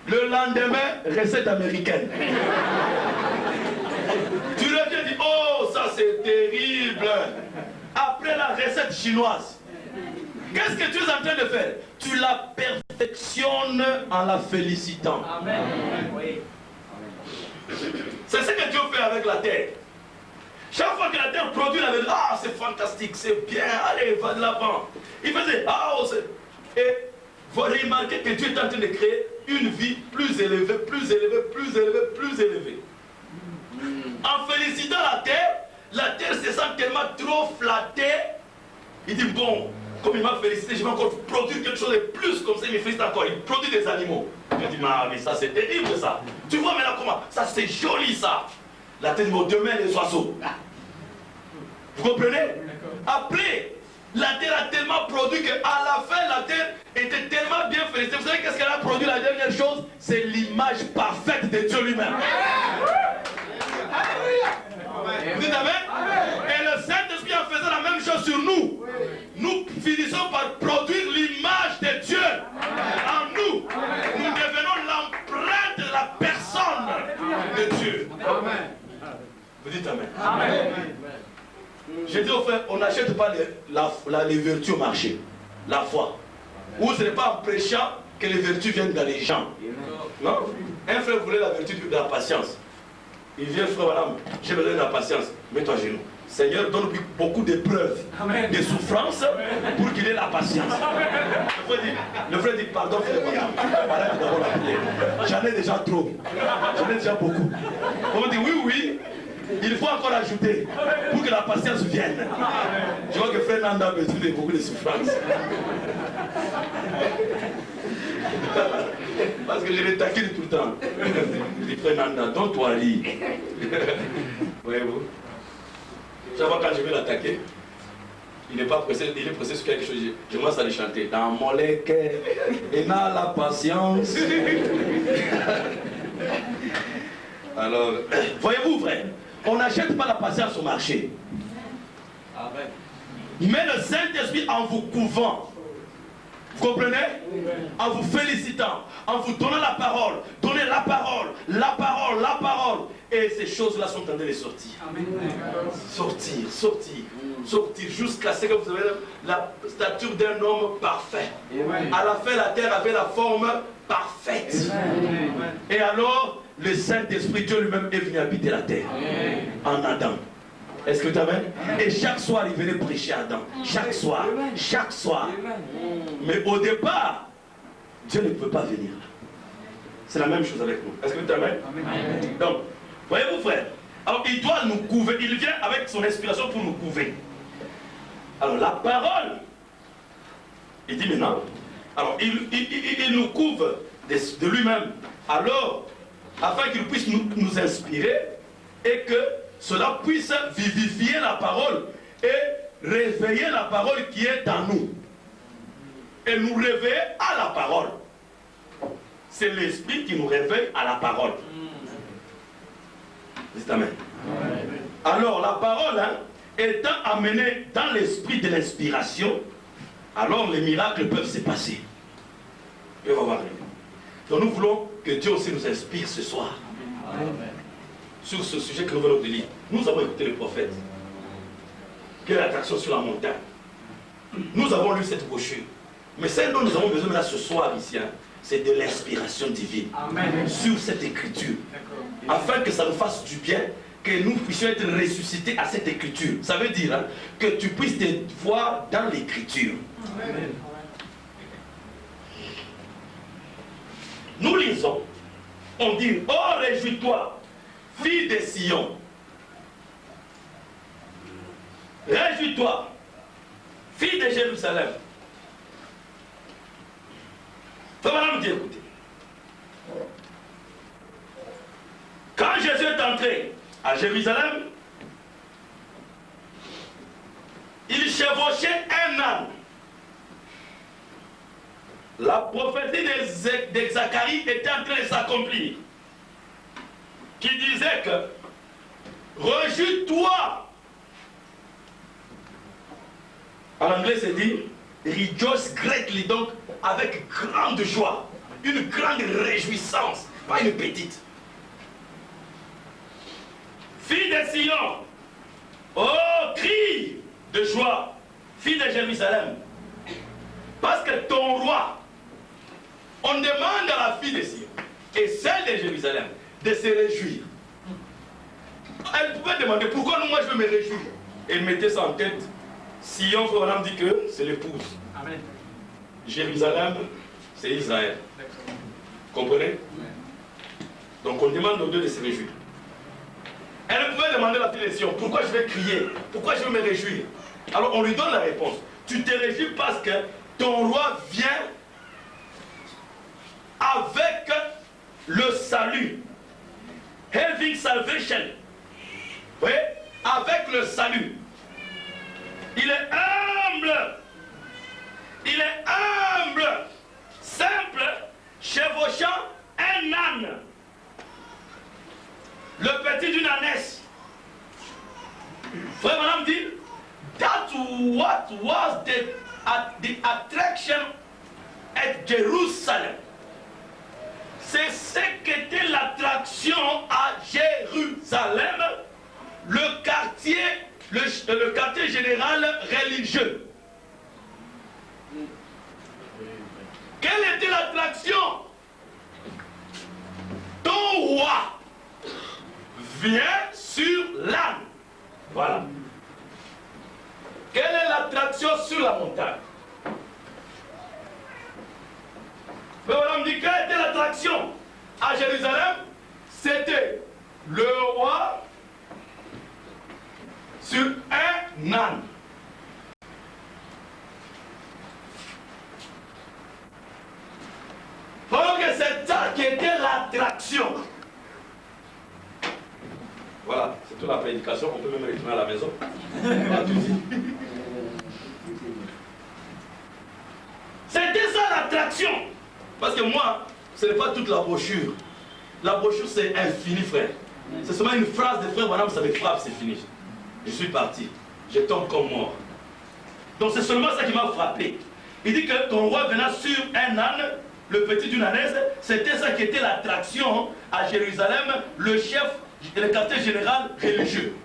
[SPEAKER 1] Le lendemain, recette américaine. Tu reviens et dis, oh ça c'est terrible. Après la recette chinoise. Qu'est-ce que tu es en train de faire? Tu la perfectionnes en la félicitant. Amen. C'est ce que Dieu fait avec la terre. Chaque fois que la terre produit, la vie, ah c'est fantastique, c'est bien, allez, va de l'avant. Il faisait, ah oh, c'est... Et vous remarquez que Dieu est en train de créer une vie plus élevée, plus élevée, plus élevée, plus élevée. En félicitant la terre se sent tellement trop flattée. Il dit, bon, comme il m'a félicité, je vais encore produire quelque chose de plus, comme ça il me félicite encore. Il produit des animaux. Je dis, mais ça c'est terrible ça. Tu vois maintenant comment? Ça c'est joli ça. La terre dit, bon, demain les oiseaux. Vous comprenez? Après, la terre a tellement produit qu'à la fin, la terre était tellement bien félicitée. Vous savez qu'est-ce qu'elle a produit la dernière chose? C'est l'image parfaite de Dieu lui-même. Vous dites amen? Et le Saint-Esprit en faisant la même chose sur nous. Nous finissons par produire l'image de Dieu en nous. Nous devenons l'empreinte de la personne de Dieu. Vous dites amen? Amen. Je dis au frère, on n'achète pas les vertus au marché. La foi. Ou ce n'est pas en prêchant que les vertus viennent dans les gens. Non? Un frère voulait la vertu de la patience. Il vient, frère, madame, j'ai besoin de la patience. Mets-toi à genoux. Seigneur, donne-lui beaucoup d'épreuves, de souffrances pour qu'il ait la patience. Le frère dit, pardon, frère, madame, arrête d'abord la prière. J'en ai déjà trop. J'en ai déjà beaucoup. On me dit, oui, il faut encore ajouter pour que la patience vienne. Je vois que frère Nanda a besoin de beaucoup de souffrances. Parce que je les taquine tout le temps. Je dis, frère Nanda, donne-toi rire. Voyez-vous? Chaque fois quand je vais l'attaquer, il n'est pas pressé, il est pressé sur quelque chose. Je commence à le chanter. Dans mon lait, il a la patience. Alors, voyez-vous, frère, on n'achète pas la patience au marché. Amen. Mais le Saint-Esprit en vous couvant, vous comprenez? En vous félicitant, en vous donnant la parole, donnez la parole, la parole, la parole. Et ces choses-là sont en train de sortir. Amen. Sortir, sortir, sortir, jusqu'à ce que vous avez la stature d'un homme parfait. Amen. À la fin, la terre avait la forme parfaite. Amen. Et alors, le Saint-Esprit, Dieu lui-même est venu habiter la terre. Amen. En Adam. Est-ce que tu amènes? Et chaque soir, il venait prêcher à Adam. Chaque soir, chaque soir. Mais au départ, Dieu ne peut pas venir. C'est la même chose avec nous. Est-ce que tu amènes? Donc, voyez-vous, frère, alors il doit nous couver, il vient avec son inspiration pour nous couver. Alors la parole, il dit maintenant, alors il nous couvre de lui-même, alors afin qu'il puisse nous inspirer et que cela puisse vivifier la parole et réveiller la parole qui est en nous. Et nous réveiller à la parole. C'est l'esprit qui nous réveille à la parole. Dites amen. Alors la parole, étant amenée dans l'esprit de l'inspiration, alors les miracles peuvent se passer. Et on va voir. Donc nous voulons que Dieu aussi nous inspire ce soir. Amen. Sur ce sujet que nous venons de lire. Nous avons écouté le prophète. Quelle est l'attraction sur la montagne? Nous avons lu cette brochure. Mais celle dont nous avons besoin là ce soir ici, c'est de l'inspiration divine. Amen. Sur cette écriture. Afin que ça nous fasse du bien, que nous puissions être ressuscités à cette écriture. Ça veut dire que tu puisses te voir dans l'écriture. Nous lisons, on dit, oh réjouis-toi, fille de Sion. Réjouis-toi, fille de Jérusalem. Frère Madame dit, écoutez. Quand Jésus est entré à Jérusalem, il chevauchait un âne. La prophétie de Zacharie était en train de s'accomplir. Qui disait que réjouis-toi. En anglais, c'est dit rejoice greatly, donc avec grande joie, une grande réjouissance, pas une petite. Fille de Sion, oh, crie de joie, fille de Jérusalem, parce que ton roi, on demande à la fille de Sion et celle de Jérusalem de se réjouir. Elle pouvait demander pourquoi moi je veux me réjouir. Et mettez ça en tête. Sion, on dit que c'est l'épouse. Amen. Jérusalem, c'est Israël. Comprenez? Donc on demande aux deux de se réjouir. Elle pouvait demander à la fille de Sion, pourquoi je vais crier? Pourquoi je vais me réjouir? Alors on lui donne la réponse. Tu te réjouis parce que ton roi vient avec le salut. Having salvation. Oui, avec le salut. Il est humble. Il est humble. Simple, chevauchant un âne. Le petit d'une ânesse. Frère Madame dit, that's what was the attraction at Jerusalem. C'est ce qu'était l'attraction à Jérusalem, le quartier général religieux. Quelle était l'attraction? Ton roi vient sur l'âne. Voilà. Quelle est l'attraction sur la montagne? On me dit quelle était l'attraction à Jérusalem? C'était le roi sur un âne. Pendant que c'est ça qui était l'attraction. Voilà, c'est toute la prédication, on peut même retourner à la maison. C'était ça l'attraction. Parce que moi, ce n'est pas toute la brochure. La brochure, c'est infini, frère. C'est seulement une phrase de frère, madame, ça me frappe, c'est fini. Je suis parti. Je tombe comme mort. Donc c'est seulement ça qui m'a frappé. Il dit que ton roi venait sur un âne, le petit d'une ânesse, c'était ça qui était l'attraction à Jérusalem, le chef le quartier général religieux.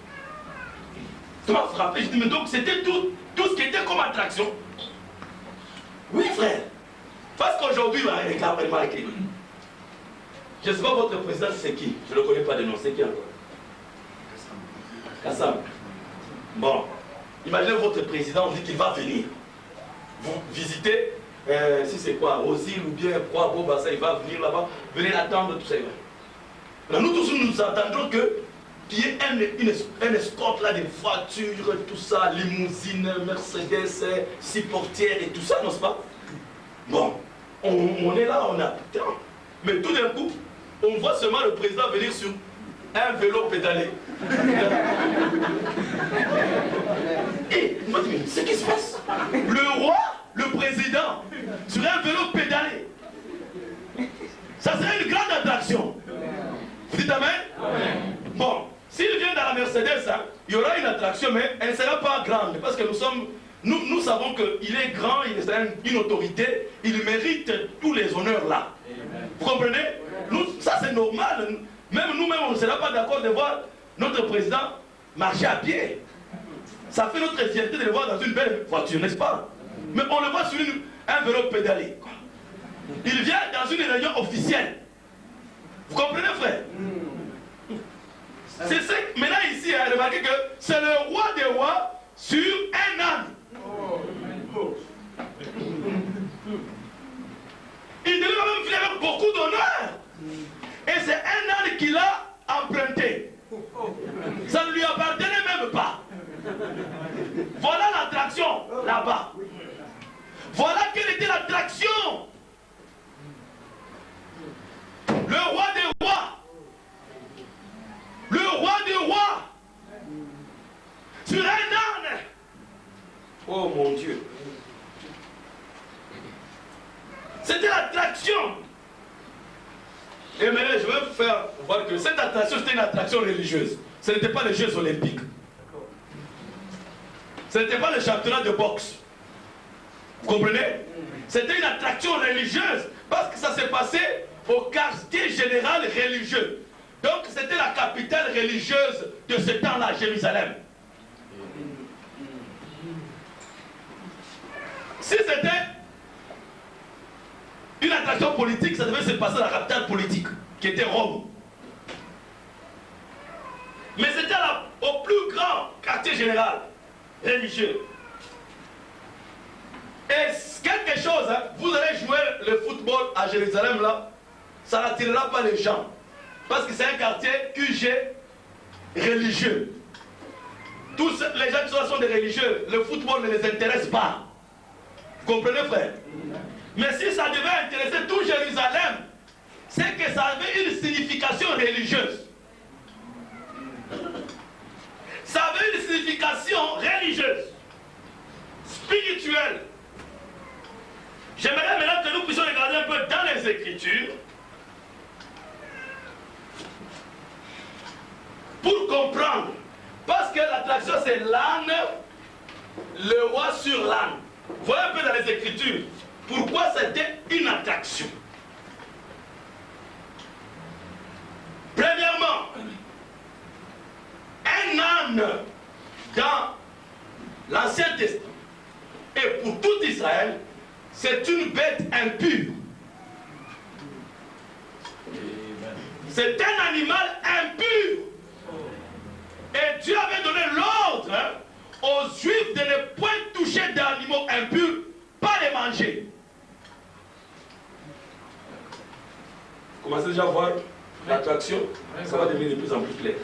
[SPEAKER 1] Ça m'a frappé. Je dis, mais donc c'était tout ce qui était comme attraction. Oui, frère. Parce qu'aujourd'hui, remarquez. Je ne sais pas votre président, c'est qui? Je ne le connais pas de nom, c'est qui encore? Kassam. Bon. Imaginez votre président, on dit qu'il va venir. Vous visitez, si c'est quoi, Rosile ou bien quoi, bon, bah, ça, il va venir là-bas, venez l'attendre, tout ça. Alors, nous tous, nous attendons qu'il y ait une escorte là, des voitures, tout ça, limousine, Mercedes, 6 portières et tout ça, n'est-ce pas? Bon, on est là, on a putain. Mais tout d'un coup, on voit seulement le président venir sur un vélo pédalé. Et moi, je me dis, c'est ce qui se passe? Le roi, le président, sur un vélo pédalé. Ça serait une grande attraction. Vous dites amen? Bon, s'il vient dans la Mercedes, hein, il y aura une attraction, mais elle ne sera pas grande. Parce que nous savons qu'il est grand, il est une autorité, il mérite tous les honneurs là. Vous comprenez? Ça c'est normal. Même nous-mêmes, on ne sera pas d'accord de voir notre président marcher à pied. Ça fait notre fierté de le voir dans une belle voiture, n'est-ce pas? Mais on le voit sur un vélo pédalé. Il vient dans une réunion officielle. Vous comprenez, frère? C'est ça. Maintenant ici, remarquez que c'est le roi des rois sur un âne. Il devait même venir avec beaucoup d'honneur. Et c'est un âne qu'il a emprunté. Ça ne lui appartenait même pas. Voilà l'attraction là-bas. Voilà quelle était l'attraction. Le roi des rois. Le roi des rois. Sur un âne. Oh mon Dieu. C'était l'attraction. Et maintenant, je vais vous faire voir que cette attraction, c'était une attraction religieuse. Ce n'était pas les Jeux olympiques. Ce n'était pas le championnat de boxe. Vous comprenez? C'était une attraction religieuse parce que ça s'est passé au quartier général religieux. Donc c'était la capitale religieuse de ce temps-là, Jérusalem. Si c'était une attraction politique, ça devait se passer dans la capitale politique, qui était Rome. Mais c'était au plus grand quartier général religieux. Et quelque chose, hein, vous allez jouer le football à Jérusalem là, ça n'attirera pas les gens. Parce que c'est un quartier QG religieux. Tous les gens qui sont là sont des religieux. Le football ne les intéresse pas. Vous comprenez, frère? Mais si ça devait intéresser tout Jérusalem, c'est que ça avait une signification religieuse. Ça avait une signification religieuse, spirituelle. J'aimerais maintenant que nous puissions regarder un peu dans les Écritures pour comprendre. Parce que l'attraction c'est l'âne, le roi sur l'âne. Voyez un peu dans les Écritures pourquoi c'était une attraction. Premièrement, un âne dans l'Ancien Testament et pour tout Israël, c'est une bête impure. C'est un animal impur. Et Dieu avait donné l'ordre aux Juifs de ne point toucher d'animaux impurs, pas les manger. Vous commencez déjà à voir l'attraction, ça va devenir de plus en plus clair.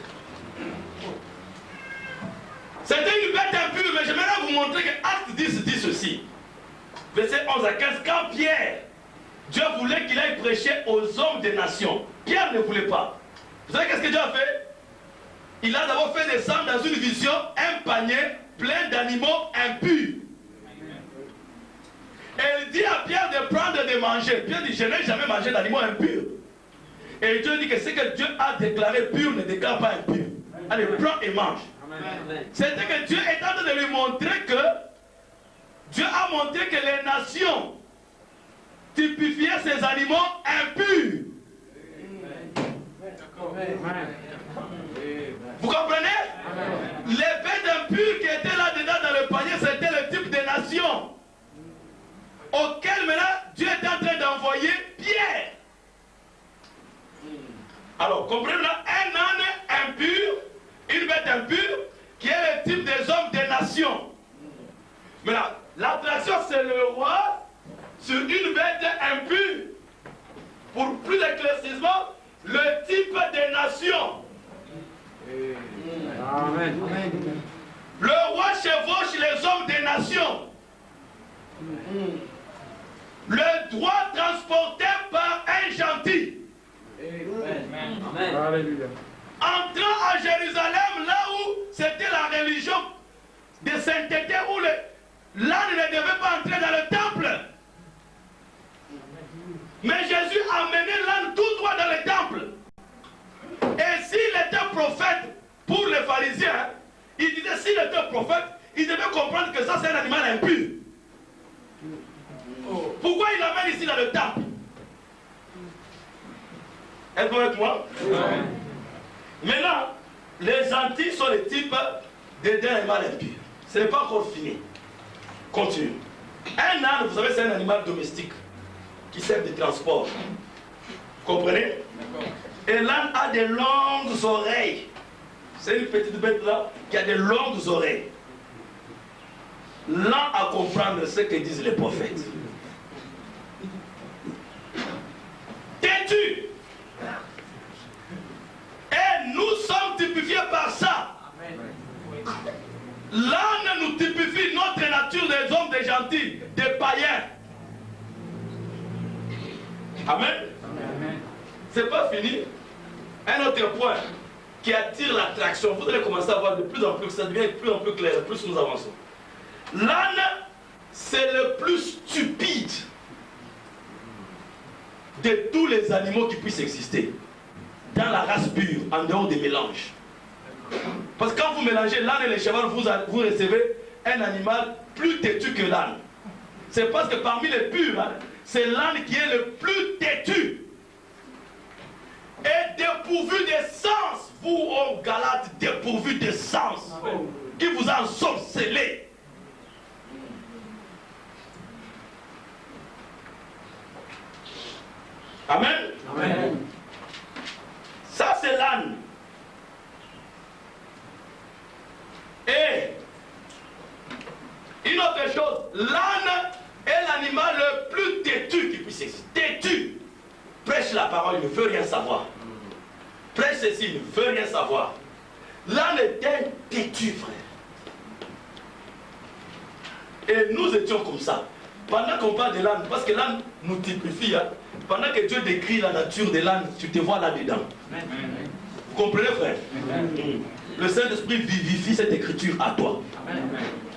[SPEAKER 1] C'était une bête impure, mais j'aimerais vous montrer que Acte 10 dit ceci. Verset 11 à 15, quand Pierre, Dieu voulait qu'il aille prêcher aux hommes des nations. Pierre ne voulait pas. Vous savez qu'est-ce que Dieu a fait? Il a d'abord fait descendre dans une vision un panier plein d'animaux impurs. Et il dit à Pierre de prendre et de manger. Pierre dit, je n'ai jamais mangé d'animaux impurs. Et Dieu dit que ce que Dieu a déclaré pur ne déclare pas impur. Allez, prends et mange. C'était que Dieu est en train de lui montrer que Dieu a montré que les nations typifiaient ces animaux impurs. Vous comprenez? Les bêtes impures qui étaient là-dedans dans le panier, c'était le type de nation auquel maintenant Dieu est en train d'envoyer Pierre. Alors, comprenez là, un âne impur, une bête impure, qui est le type des hommes des nations. Maintenant, l'attraction, c'est le roi sur une bête impure. Pour plus d'éclaircissement, le type des nations. Amen. Le roi chevauche les hommes des nations. Le droit transporté par un gentil. Amen. Alléluia. Entrant à Jérusalem, là où c'était la religion de sainteté, où l'âne ne devait pas entrer dans le temple. Mais Jésus a mené l'âne tout droit dans le temple. Et s'il était prophète pour les pharisiens, il disait s'il était prophète, il devait comprendre que ça c'est un animal impur. Pourquoi il l'amène ici dans le temple? Êtes-vous avec moi? Maintenant, les gentils sont les types d'un animal impur. Ce n'est pas encore fini. Continue. Un âne, vous savez, c'est un animal domestique qui sert de transport. Comprenez? Et l'âne a des longues oreilles. C'est une petite bête là qui a des longues oreilles. Lent à comprendre ce que disent les prophètes. Têtu. Et nous sommes typifiés par ça. L'âne nous typifie notre nature des hommes, des gentils, des païens. Amen. C'est pas fini. Un autre point qui attire l'attraction. Vous allez commencer à voir de plus en plus, ça devient de plus en plus clair, plus nous avançons. L'âne, c'est le plus stupide de tous les animaux qui puissent exister. Dans la race pure, en dehors des mélanges. Parce que quand vous mélangez l'âne et le cheval, vous recevez un animal plus têtu que l'âne. C'est parce que parmi les purs, hein, c'est l'âne qui est le plus têtu. Et dépourvu de sens. Vous, ô Galates, dépourvu de sens. Qui vous a ensorcelé. Amen. Amen. Ça, c'est l'âne. Et une autre chose, l'âne est l'animal le plus têtu qui puisse exister. Têtu. Prêche la parole, il ne veut rien savoir. Prêche ceci, il ne veut rien savoir. L'âne est un têtu, frère. Et nous étions comme ça. Pendant qu'on parle de l'âne, parce que l'âne nous typifie, hein, pendant que Dieu décrit la nature de l'âne, tu te vois là-dedans. Vous comprenez, frère? Le Saint-Esprit vivifie cette écriture à toi.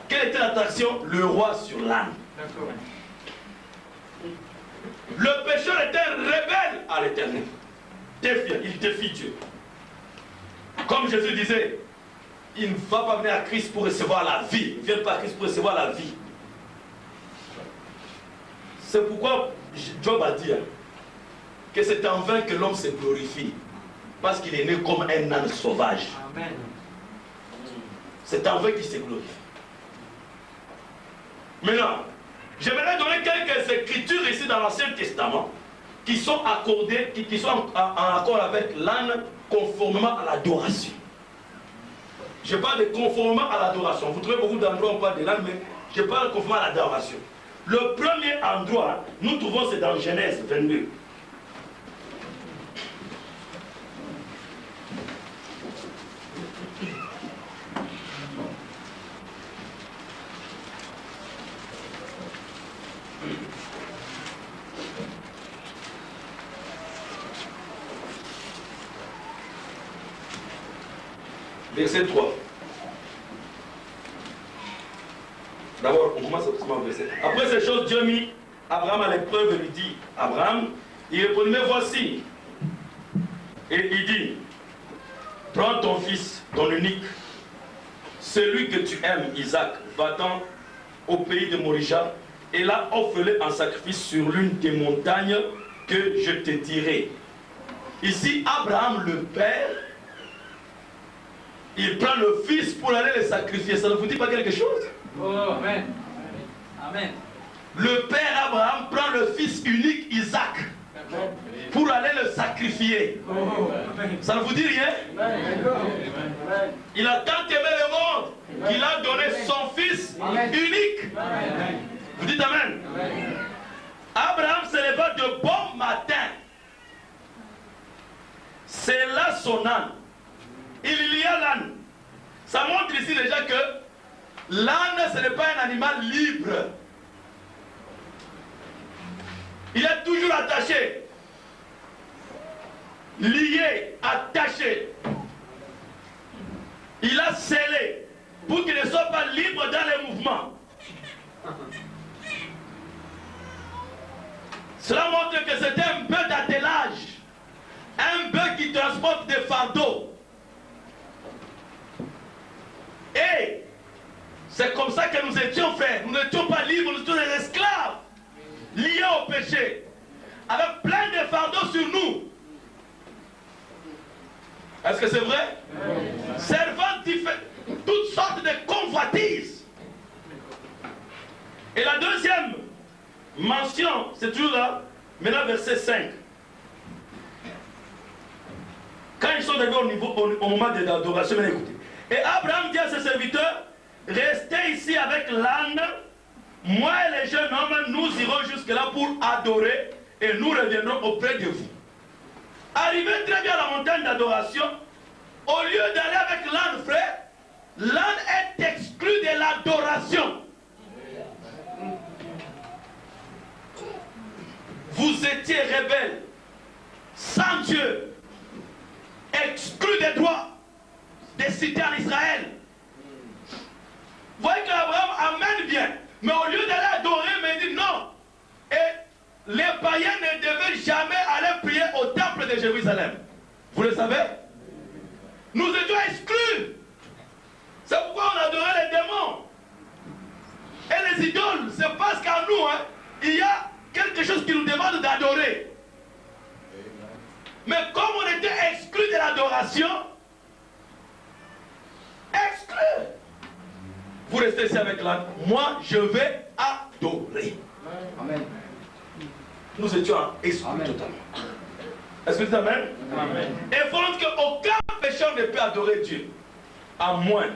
[SPEAKER 1] Quelle était l'attraction? Le roi sur l'âne. Le pécheur était rebelle à l'Éternel. Il défie Dieu. Comme Jésus disait, il ne va pas venir à Christ pour recevoir la vie. Il ne vient pas à Christ pour recevoir la vie. C'est pourquoi Job a dit que c'est en vain que l'homme se glorifie. Parce qu'il est né comme un âne sauvage. C'est en vain qu'il se glorifie. Maintenant, j'aimerais donner quelques écritures ici dans l'Ancien Testament qui sont accordées, qui sont en accord avec l'âne conformément à l'adoration. Je parle de conformément à l'adoration. Vous trouvez beaucoup d'endroits où on parle de l'âne, mais je parle conformément à l'adoration. Le premier endroit, nous trouvons, c'est dans Genèse 22. Verset 3. D'abord, on commence au verset. Après ces choses, Dieu mit Abraham à l'épreuve et lui dit, Abraham, il répondit, mais voici. Et il dit, prends ton fils, ton unique, celui que tu aimes, Isaac, va-t'en au pays de Morija, et là offre-le en sacrifice sur l'une des montagnes que je te dirai. Ici, Abraham, le père, il prend le fils pour aller le sacrifier. Ça ne vous dit pas quelque chose?
[SPEAKER 2] Oh, amen. Amen.
[SPEAKER 1] Le père Abraham prend le fils unique Isaac pour aller le sacrifier. Ça ne vous dit rien? Il a tant aimé le monde qu'il a donné son fils unique. Vous dites amen. Abraham se leva de bon matin. C'est là son âne. Il y a l'âne. Ça montre ici déjà que l'âne, ce n'est pas un animal libre. Il est toujours attaché. Lié, attaché. Il a scellé pour qu'il ne soit pas libre dans les mouvements. Cela montre que c'était un bœuf d'attelage. Un bœuf qui transporte des fardeaux. Et c'est comme ça que nous étions faits. Nous n'étions pas libres, nous étions des esclaves. Liés au péché. Avec plein de fardeaux sur nous. Est-ce que c'est vrai? Servant toutes sortes de convoitises. Et la deuxième mention, c'est toujours là, maintenant verset 5. Quand ils sont arrivés au moment de l'adoration, écoutez. Et Abraham dit à ses serviteurs, restez ici avec l'âne, moi et les jeunes hommes, nous irons jusque-là pour adorer et nous reviendrons auprès de vous. Arrivé très bien à la montagne d'adoration, au lieu d'aller avec l'âne, frère, l'âne est exclu de l'adoration. Vous étiez rebelles, sans Dieu, exclus des droits des cités en Israël. Vous voyez qu'Abraham amène bien, mais au lieu d'aller adorer, il dit non. Et les païens ne devaient jamais aller prier au temple de Jérusalem. Vous le savez? Nous étions exclus. C'est pourquoi on adorait les démons. Et les idoles, c'est parce qu'en nous, il y a quelque chose qui nous demande d'adorer. Mais comme on était exclus de l'adoration, exclus, vous restez ici avec l'âne. Moi, je vais adorer. Amen. Nous étions exclus totalement. Est-ce que tu t'amènes? Amen. Et il faut dire qu'aucun pécheur ne peut adorer Dieu, à moins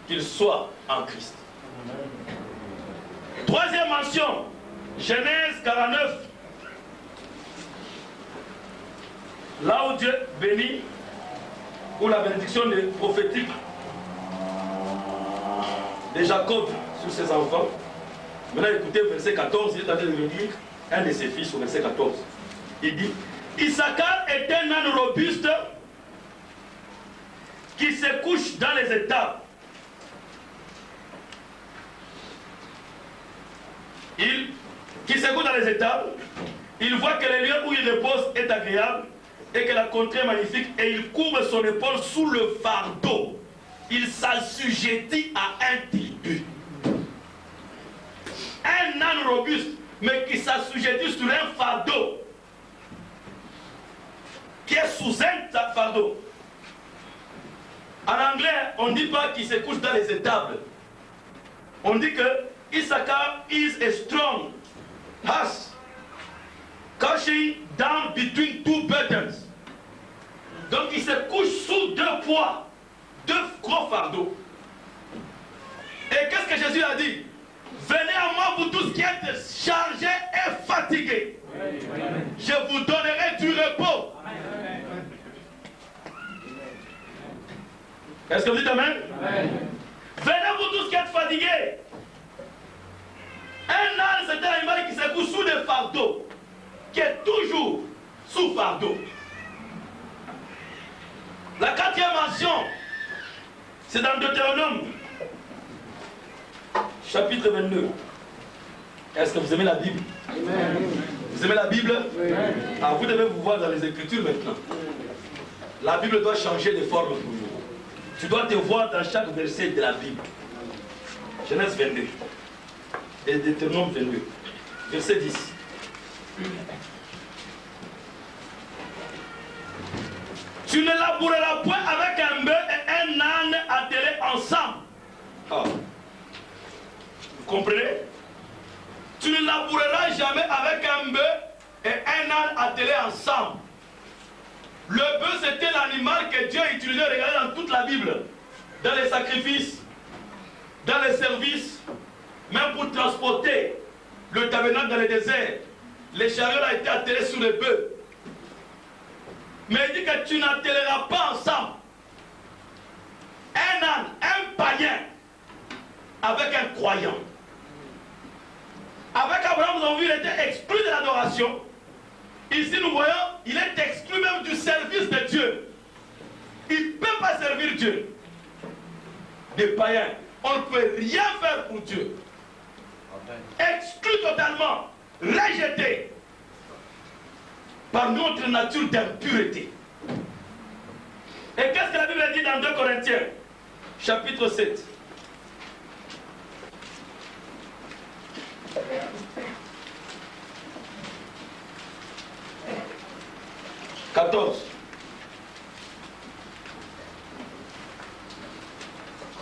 [SPEAKER 1] qu'il soit en Christ. Amen. Troisième mention, Genèse 49. Là où Dieu bénit, où la bénédiction prophétique de Jacob sur ses enfants. Maintenant écoutez verset 14, il est en train de me dire un de ses fils au verset 14. Il dit, Issachar est un âne robuste qui se couche dans les étables. Qui se couche dans les étables, il voit que le lieu où il repose est agréable et que la contrée est magnifique et il courbe son épaule sous le fardeau. Il s'assujettit à un tribut. Un âne robuste, mais qui s'assujettit sur un fardeau, qui est sous un fardeau. En anglais, on ne dit pas qu'il se couche dans les étables. On dit que Issachar is a strong horse, couching down between two burdens. Donc il se couche sous deux poids, deux gros fardeaux. Et qu'est-ce que Jésus a dit? Venez à moi, vous tous qui êtes chargés et fatigués. Je vous donnerai du repos. Est-ce que vous dites amen? Venez vous tous qui êtes fatigués. Un âne, c'est un animal qui se couche sous des fardeaux, qui est toujours sous fardeau. La quatrième mention, c'est dans Deutéronome, chapitre 22. Est-ce que vous aimez la Bible? Vous aimez la Bible? Ah, vous devez vous voir dans les Écritures maintenant. La Bible doit changer de forme pour nous. Tu dois te voir dans chaque verset de la Bible. Genèse 22. Et Deutéronome 22. Verset 10. Tu ne laboureras point avec un bœuf et un âne attelés ensemble. Ah. Vous comprenez? Tu ne laboureras jamais avec un bœuf et un âne attelés ensemble. Le bœuf, c'était l'animal que Dieu utilisait, regardez dans toute la Bible, dans les sacrifices, dans les services, même pour transporter le tabernacle dans le désert. Les chariots ont été attelés sur les bœufs. Mais il dit que tu n'attelleras pas ensemble un âne, un païen, avec un croyant. Avec Abraham, nous avons vu, il était exclu de l'adoration. Ici, nous voyons, il est exclu même du service de Dieu. Il ne peut pas servir Dieu. Des païens, on ne peut rien faire pour Dieu. Exclu totalement, rejeté par notre nature d'impureté. Et qu'est-ce que la Bible dit dans 2 Corinthiens, chapitre 7? « 14.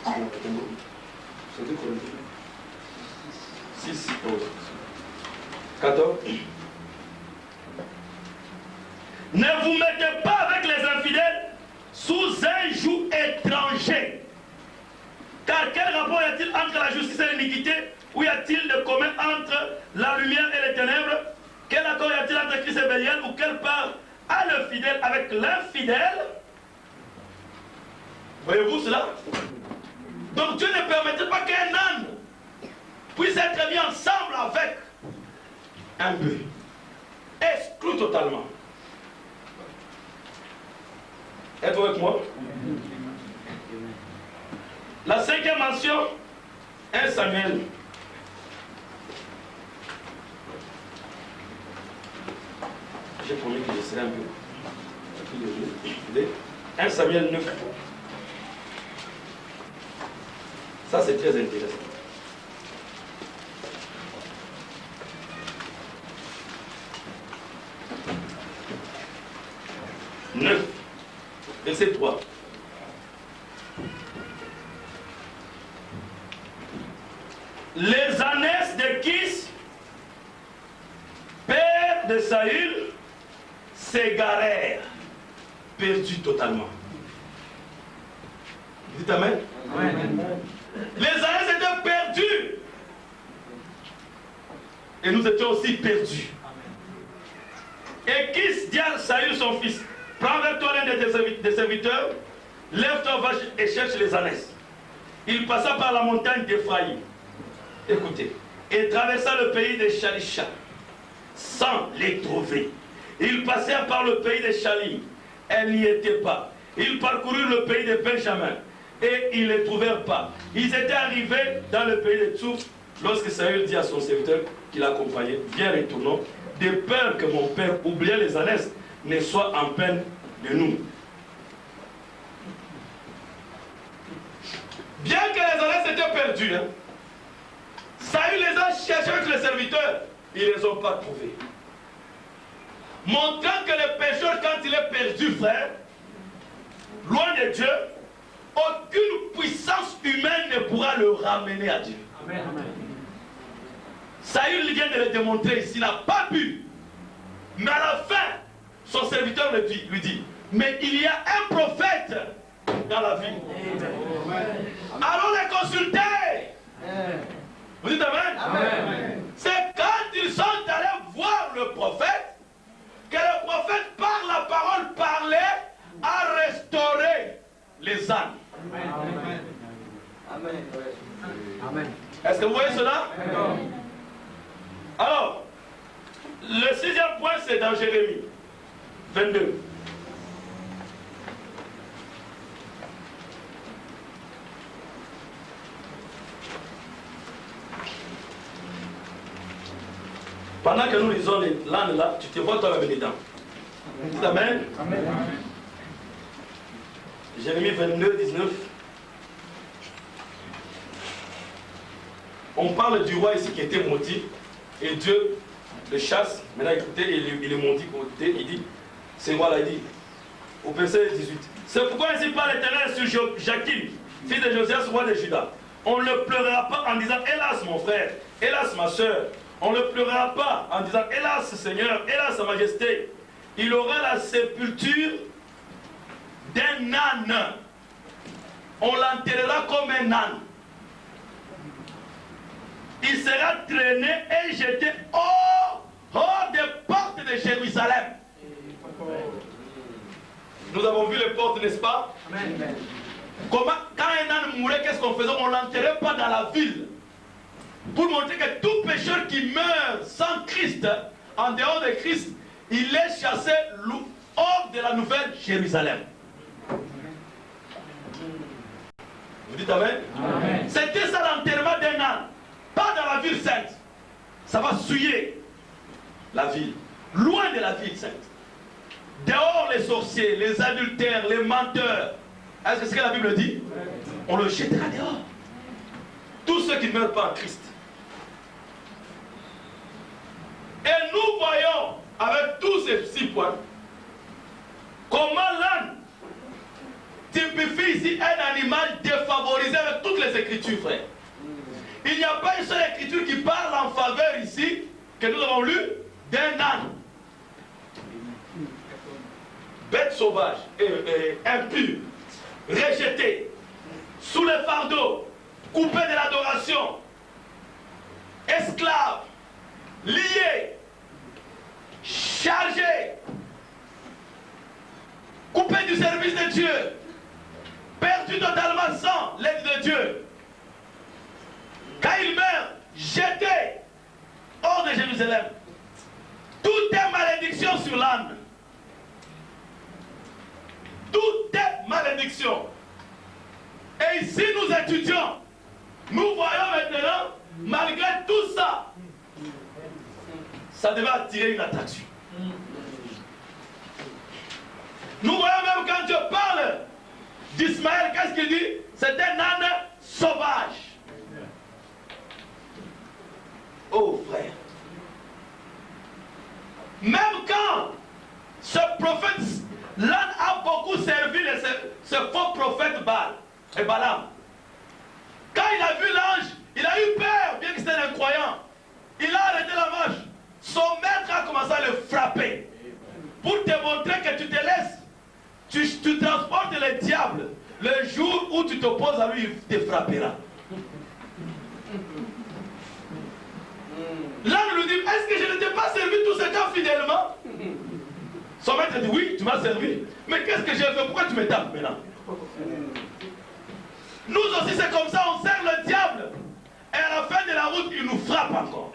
[SPEAKER 1] C'est 2 Corinthiens. 6, 14. Ne vous mettez pas avec les infidèles sous un joug étranger. Car quel rapport y a-t-il entre la justice et l'iniquité? Ou y a-t-il de commun entre la lumière et les ténèbres? Quel accord y a-t-il entre Christ et Bélial? Ou quelle part a le fidèle avec l'infidèle? Voyez-vous cela? Donc Dieu ne permettait pas qu'un âne puisse être mis ensemble avec un bœuf. Exclu totalement. Êtes-vous avec moi? La cinquième mention, 1 Samuel. J'ai promis que je serai un peu. 1 Samuel 9. Ça, c'est très intéressant. Verset 3. Les ânesses de Kis, père de Saül, s'égarèrent, perdus totalement. Dites Amen. Amen. Les ânesses étaient perdus. Et nous étions aussi perdus. Et Kis dit à Saül son fils, prends avec toi l'un des serviteurs, lève-toi, va et cherche les ânesses. Il passa par la montagne d'Ephraïm. Écoutez. Et traversa le pays de Shalisha, sans les trouver. Ils passèrent par le pays de Chalim. Elles n'y étaient pas. Ils parcoururent le pays de Benjamin. Et ils ne les trouvèrent pas. Ils étaient arrivés dans le pays de Tsouf, lorsque Saül dit à son serviteur qui l'accompagnait, viens, retournons, de peur que mon père, oubliant les ânesses, ne soit en peine de nous. Bien que les ânesses étaient perdues, Saül les a cherchés avec les serviteurs, ils ne les ont pas trouvés. Montrant que le pécheur, quand il est perdu, frère, loin de Dieu, aucune puissance humaine ne pourra le ramener à Dieu. Amen. Saül vient de le démontrer ici, il n'a pas pu. Mais à la fin, son serviteur lui dit, mais il y a un prophète dans la ville. Allons les consulter. Vous dites Amen? Amen. C'est quand ils sont allés voir le prophète que le prophète, par la parole parlée, a restauré les âmes. Amen. Amen. Amen. Est-ce que vous voyez cela? Amen. Alors, le sixième point, c'est dans Jérémie 22. Pendant que nous lisons l'âne là, tu te vois toi-même dedans. Dites Amen. Amen. Jérémie 22, 19. On parle du roi ici qui était maudit. Et Dieu le chasse. Maintenant écoutez, il est maudit. Il dit, ce roi là, il dit, au verset 18. C'est pourquoi ainsi parle l'Éternel sur Jakim, fils de Josias, roi de Juda. On ne pleurera pas en disant hélas mon frère, hélas ma soeur. On ne pleurera pas en disant hélas Seigneur, hélas sa majesté. Il aura la sépulture d'un âne. On l'enterrera comme un âne. Il sera traîné et jeté hors des portes de Jérusalem. Nous avons vu les portes, n'est-ce pas? Amen. Comment, quand un âne mourait, qu'est-ce qu'on faisait? On ne l'enterrait pas dans la ville. Pour montrer que tout pécheur qui meurt sans Christ, en dehors de Christ, il est chassé hors de la nouvelle Jérusalem. Vous dites Amen? Amen. C'était ça l'enterrement d'un âne. Pas dans la ville sainte. Ça va souiller la ville. Loin de la ville sainte. Dehors les sorciers, les adultères, les menteurs. Est-ce que c'est ce que la Bible dit? On le jettera dehors. Tous ceux qui ne meurent pas en Christ. Et nous voyons avec tous ces 6 points comment l'âne typifie ici un animal défavorisé avec toutes les écritures, frère. Il n'y a pas une seule écriture qui parle en faveur ici, que nous avons lu, d'un âne. Bête sauvage, impure, rejetée, sous le fardeau, coupée de l'adoration, esclave, lié, chargé, coupé du service de Dieu, perdu totalement sans l'aide de Dieu. Quand il meurt, jeté hors de Jérusalem. Tout est malédiction sur l'âne. Tout est malédiction. Et ici nous étudions, nous voyons maintenant, malgré tout ça, ça devait attirer une attraction. Nous voyons même quand Dieu parle d'Ismaël, qu'est-ce qu'il dit? C'est un âne sauvage. Oh frère. Même quand ce prophète, l'âne a beaucoup servi ce faux prophète Baal et Balaam. Quand il a vu l'ange, il a eu peur, bien que c'était un incroyant. Il a arrêté la marche. Son maître a commencé à le frapper. Pour te montrer que tu te laisses, tu transportes le diable. Le jour où tu t'opposes à lui, il te frappera. L'âne lui dit, est-ce que je ne t'ai pas servi tout ce temps fidèlement? Son maître dit, oui, tu m'as servi. Mais qu'est-ce que j'ai fait? Pourquoi tu me tapes maintenant? Nous aussi c'est comme ça, on sert le diable. Et à la fin de la route, il nous frappe encore.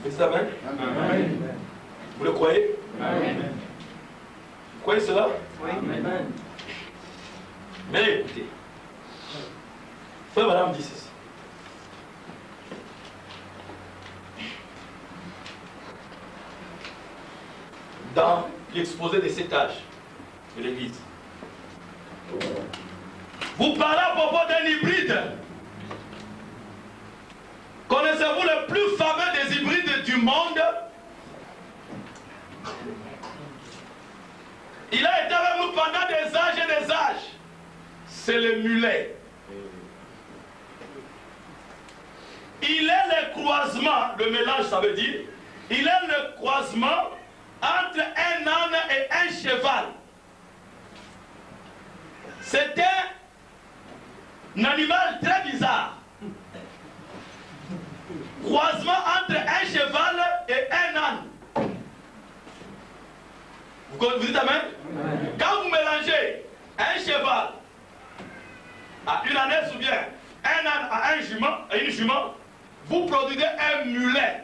[SPEAKER 1] Vous dites Amen? Amen. Vous le croyez? Amen. Vous croyez cela? Oui. Amen. Mais écoutez, frère Madame dit ceci. Dans l'exposé des 7 âges de l'Église, vous parlez à propos d'un hybride. Connaissez-vous le plus fameux des hybrides du monde? Il a été avec nous pendant des âges et des âges. C'est le mulet. Il est le croisement, le mélange ça veut dire, il est le croisement entre un âne et un cheval. C'est un animal très bizarre. Croisement entre un cheval et un âne. Vous dites Amen? Quand vous mélangez un cheval à une ânesse ou bien un âne à une jument, vous produisez un mulet.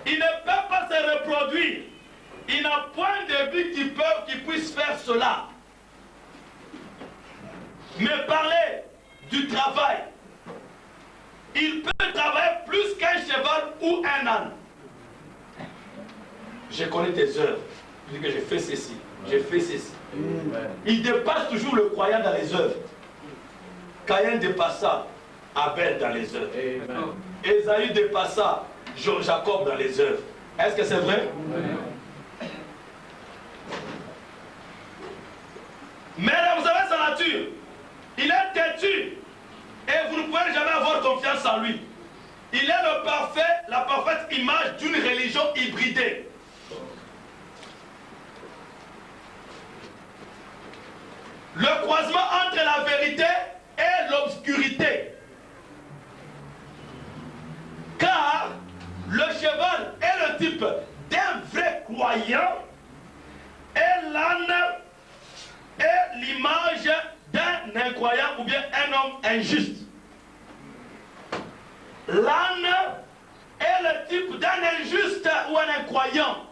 [SPEAKER 1] Il ne peut pas se reproduire. Il n'a point de but qui puisse faire cela. Mais parler du travail, il peut travailler plus qu'un cheval ou un âne. Je connais tes œuvres. Je dis que j'ai fait ceci, j'ai fait ceci. Il dépasse toujours le croyant dans les œuvres. Caïn dépassa Abel dans les œuvres. Ésaü dépassa Jacob dans les œuvres. Est-ce que c'est vrai? Mais là, vous avez sa nature. Il est têtu. Et vous ne pouvez jamais avoir confiance en lui. Il est la parfaite image d'une religion hybridée. Le croisement entre la vérité et l'obscurité. Car le cheval est le type d'un vrai croyant et l'âne est l'image d'un incroyant ou bien un homme injuste. L'âne est le type d'un injuste ou un incroyant.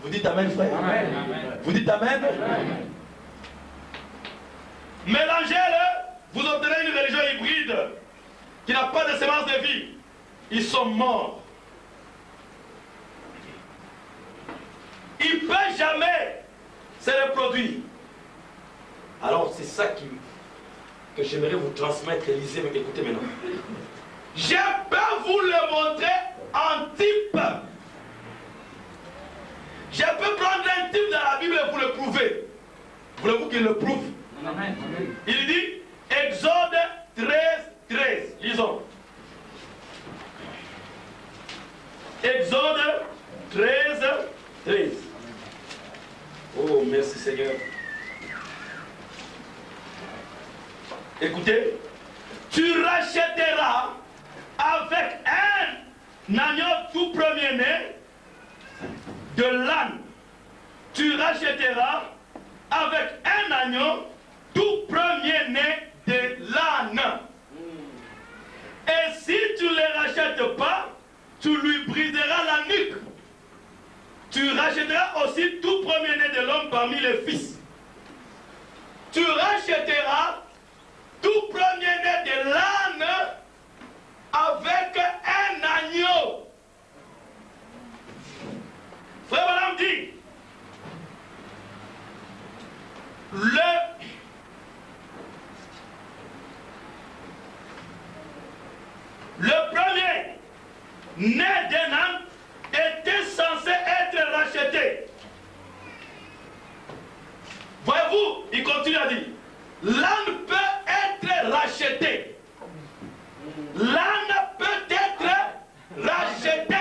[SPEAKER 1] Vous dites amen, frère? Amen. Vous dites amen? Amen. Mélangez-le, vous obtenez une religion hybride qui n'a pas de semence de vie. Ils sont morts. Il ne peut jamais se reproduire. Alors c'est ça que j'aimerais vous transmettre, lisez, mais écoutez maintenant. Je peux vous le montrer en type. Je peux prendre un type dans la Bible et vous le prouver. Voulez-vous qu'il le prouve? Amen. Il dit, Exode 13, 13. Lisons. Exode 13, 13. Oh, merci Seigneur. Écoutez, tu rachèteras avec un agneau tout premier-né de l'âne. Tu rachèteras avec un agneau tout premier-né de l'âne. Et si tu ne les rachètes pas, tu lui briseras la nuque. Tu rachèteras aussi tout premier-né de l'homme parmi les fils. Tu rachèteras tout premier-né de l'âne avec un agneau. Frère Madame dit, le premier né d'un âne était censé être racheté. Voyez-vous, il continue à dire, l'âne peut être racheté. L'âne peut être racheté.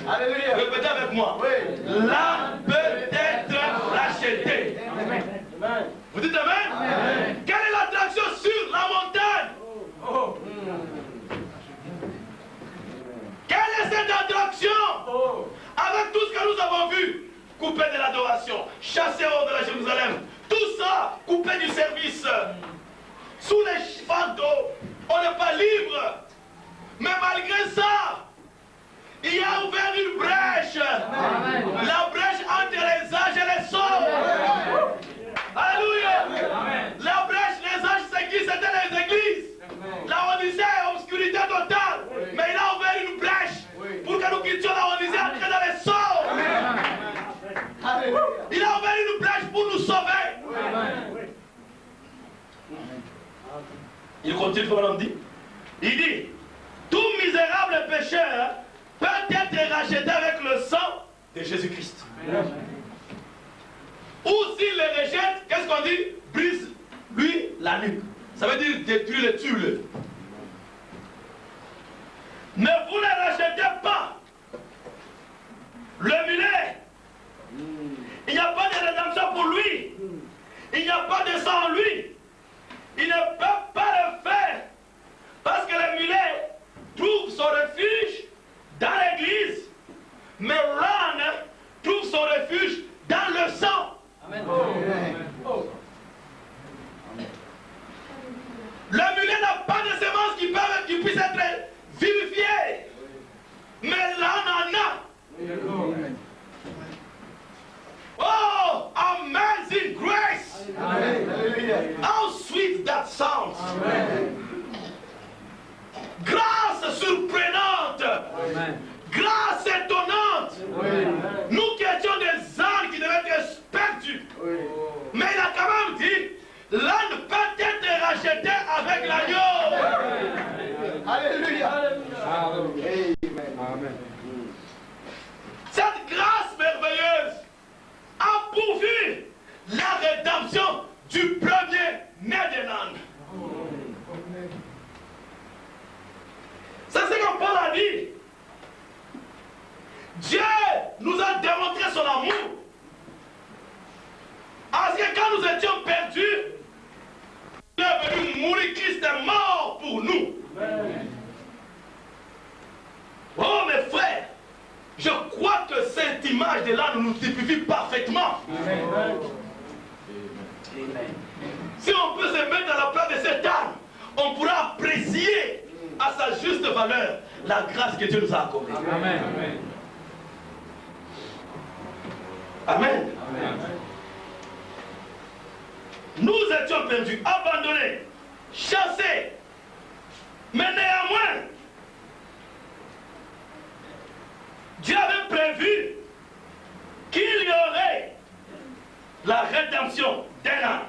[SPEAKER 1] Alléluia. Répétez avec moi. Oui. L'âne peut être racheté. Amen. Vous dites amen? Amen. Quelle est l'attraction sur la montagne? Oh. Quelle est cette attraction? Oh. Avec tout ce que nous avons vu, coupé de l'adoration, chassé hors de la Jérusalem, tout ça, coupé du service, sous les fantômes, on n'est pas libre. Mais malgré ça, il y a ouvert une brèche. Amen. La brèche entre les âges et les sorts. Alléluia. Amen. La brèche, les âges, c'est qui? C'était les églises. Amen. La Odyssée est obscurité totale. Oui. Mais il a ouvert une brèche pour que nous quittions la Odyssée, entrer dans les sorts. Amen. Il a ouvert une brèche pour nous sauver. Amen. Il continue comme on dit. Il dit, tout misérable pécheur peut être racheté avec le sang de Jésus-Christ. Ou s'il le rejette, qu'est-ce qu'on dit? Brise lui la nuque. Ça veut dire détruire le tue-le. Mais vous ne rachetez pas le mulet. Il n'y a pas de rédemption pour lui. Il n'y a pas de sang en lui. Il ne peut pas le faire. Parce que le mulet trouve son refuge dans l'église. Mais l'âne trouve son refuge dans le sang. Amen. Oh. Le mulet n'a pas de semence qui puisse être vivifiée. Mais l'âne en a. Oh, amazing grace. Amen. How sweet that sounds. Amen. Grâce surprenante. Amen. Grâce étonnante. Amen. Nous qui étions des ânes qui devaient être perdus. Mais il a quand même dit, l'âne peut être racheté avec l'agneau. Cette grâce merveilleuse a pourvu la rédemption du premier-né des langues. C'est ce que Paul a dit. Dieu nous a démontré son amour. Parce que quand nous étions perdus, il est venu mourir, Christ est mort pour nous. Oh mes frères, je crois que cette image de l'âne nous typifie parfaitement. Si on peut se mettre à la place de cet âne, on pourra apprécier à sa juste valeur la grâce que Dieu nous a accordée.
[SPEAKER 2] Amen.
[SPEAKER 1] Amen. Nous étions perdus, abandonnés, chassés. Mais néanmoins, Dieu avait prévu qu'il y aurait la rédemption d'un âne.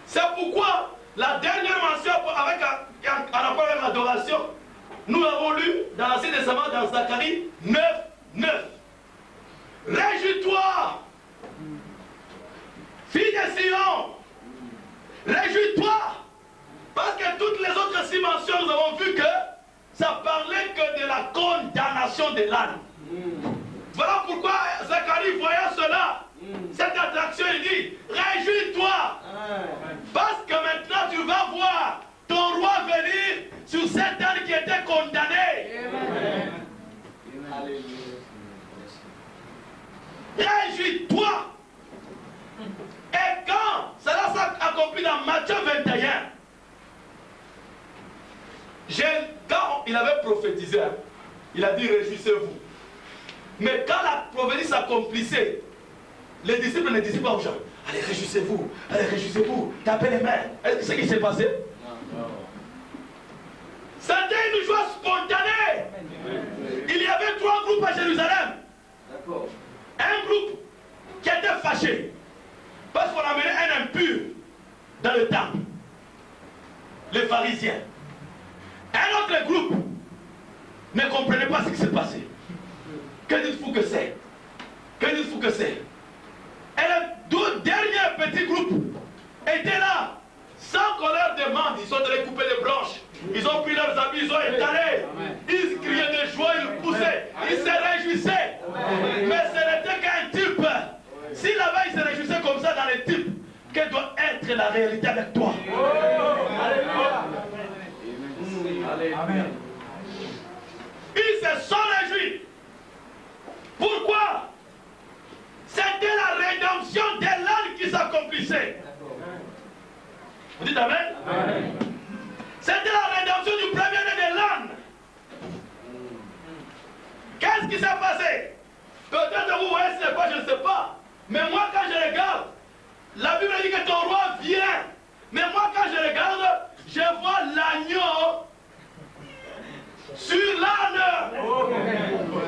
[SPEAKER 1] C'est pourquoi la dernière mention en rapport avec l'adoration, nous l'avons lu dans l'Ancien Testament, dans Zacharie 9, 9. Réjouis-toi, fille de Sion, réjouis-toi, parce que toutes les autres 6 mentions, nous avons vu que ça parlait que de la condamnation de l'âne. Voilà pourquoi Zacharie, voyant cela, cette attraction, il dit, réjouis-toi, parce que maintenant tu vas voir ton roi venir sur cet âne qui était condamné. Réjouis-toi. Et quand cela s'est accompli dans Matthieu 21, quand il avait prophétisé, il a dit réjouissez-vous. Mais quand la prophétie s'accomplissait, les disciples ne disaient pas aux gens, allez réjouissez-vous, tapez les mains. Est-ce que c'est ce qui s'est passé? C'était une joie spontanée. Il y avait 3 groupes à Jérusalem. Un groupe qui était fâché parce qu'on amenait un impur dans le temple, les pharisiens. Un autre groupe ne comprenait pas ce qui s'est passé. Que dites-vous que c'est? Et les 2 derniers petits groupes étaient là, sans qu'on leur demande. Ils sont allés couper les branches, ils ont pris leurs habits, ils ont étalé, ils criaient de joie, ils poussaient, ils se réjouissaient. Mais ce n'était qu'un type. Si là-bas ils se réjouissaient comme ça dans les types, quelle doit être la réalité avec toi?
[SPEAKER 2] Amen.
[SPEAKER 1] Ils se sont réjouis. Pourquoi? C'était la rédemption de l'âne qui s'accomplissait. Vous dites amen? Amen. C'était la rédemption du premier-né de l'âne. Qu'est-ce qui s'est passé? Peut-être vous voyez ce n'est pas, je ne sais pas. Mais moi quand je regarde, la Bible dit que ton roi vient. Mais moi quand je regarde, je vois l'agneau sur l'âne.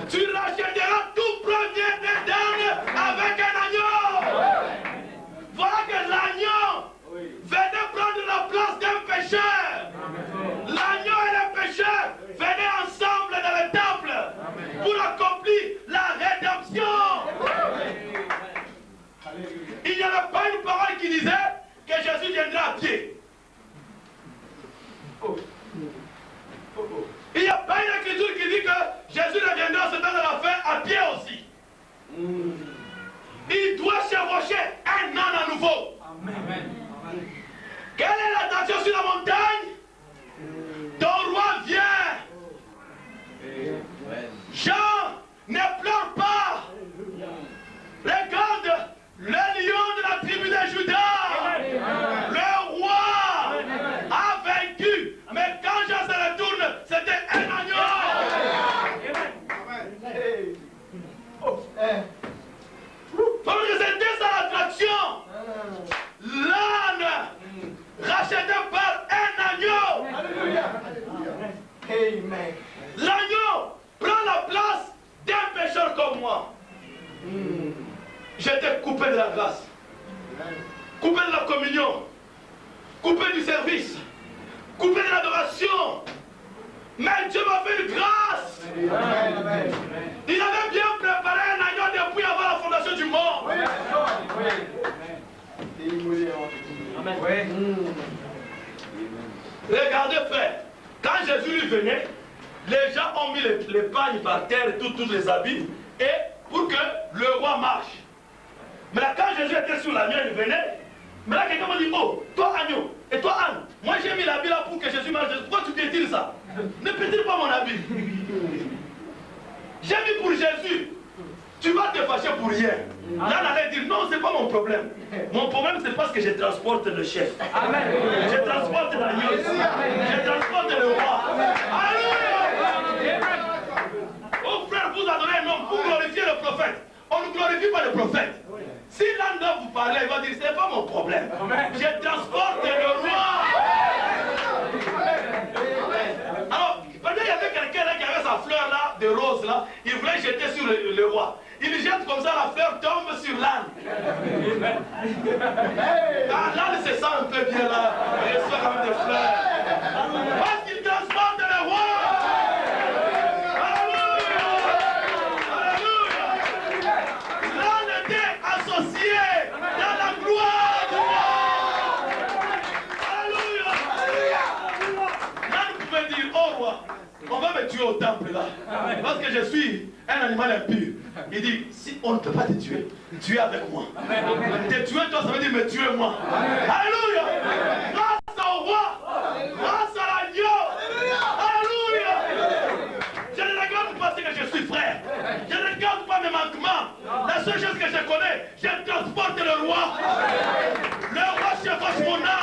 [SPEAKER 1] Tu rachèteras tout premier-né d'âne avec un agneau. Voilà que l'agneau venait prendre la place d'un pécheur. L'agneau et le pécheur venaient ensemble dans le temple pour accomplir la rédemption. Il n'y avait pas une parole qui disait que Jésus viendra à pied. Il n'y a pas une écriture qui dit que Jésus reviendra ce temps de la fin à pied aussi. Il doit chevaucher un âne à nouveau. Amen. Quelle est l'attention sur la montagne? Ton roi vient. Jean, ne pleure pas. Regarde le lion de la tribu de Judas. Le roi a vaincu. Mais quand Jean se retourne, c'était un agneau. Parce que c'était ça l'attraction. L'âne racheté par un agneau. L'agneau prend la place d'un pécheur comme moi. J'étais coupé de la grâce, coupé de la communion, coupé du service, coupé de l'adoration. Mais Dieu m'a fait une grâce. Regardez, frère, quand Jésus lui venait, les gens ont mis les pagnes par terre, tous les habits, et pour que le roi marche. Mais là, quand Jésus était sur l'agneau, il venait. Mais là, quelqu'un m'a dit, oh, toi agneau, et toi âne, moi j'ai mis l'habit là pour que Jésus marche. Pourquoi tu pétires ça? Ne pétire pas mon habit. J'ai mis pour Jésus. Tu vas te fâcher pour rien. Là, on allait dire, non, c'est pas mon problème. Mon problème, c'est parce que je transporte le chef. Amen. Je transporte l'agneau. Je transporte le roi. Alléluia. Oh frère, vous adorez un homme pour glorifier le prophète. On ne glorifie pas le prophète. Si l'âne doit vous parler, il va dire, c'est pas mon problème. Je transporte le roi. Alors, il y avait quelqu'un là qui avait sa fleur là, de rose là, il voulait jeter sur le roi. Il jette comme ça, la fleur tombe sur l'âne. Quand l'âne se sent un peu bien là, il reçoit quand même des fleurs. Parce qu'il transporte le roi. Alléluia. Alléluia. L'âne était associé dans la gloire du roi. Alléluia. L'âne pouvait dire, oh roi, on va me tuer au temple là. Parce que je suis un animal impur. Il dit, si on ne peut pas te tuer, tu es avec moi. Te tuer toi, ça veut dire me tuer moi. Alléluia. Grâce au roi, grâce à l'agneau. Alléluia. Je ne regarde pas ce que je suis frère. Je ne regarde pas mes manquements. La seule chose que je connais, je transporte le roi. Le roi chevauche mon âme.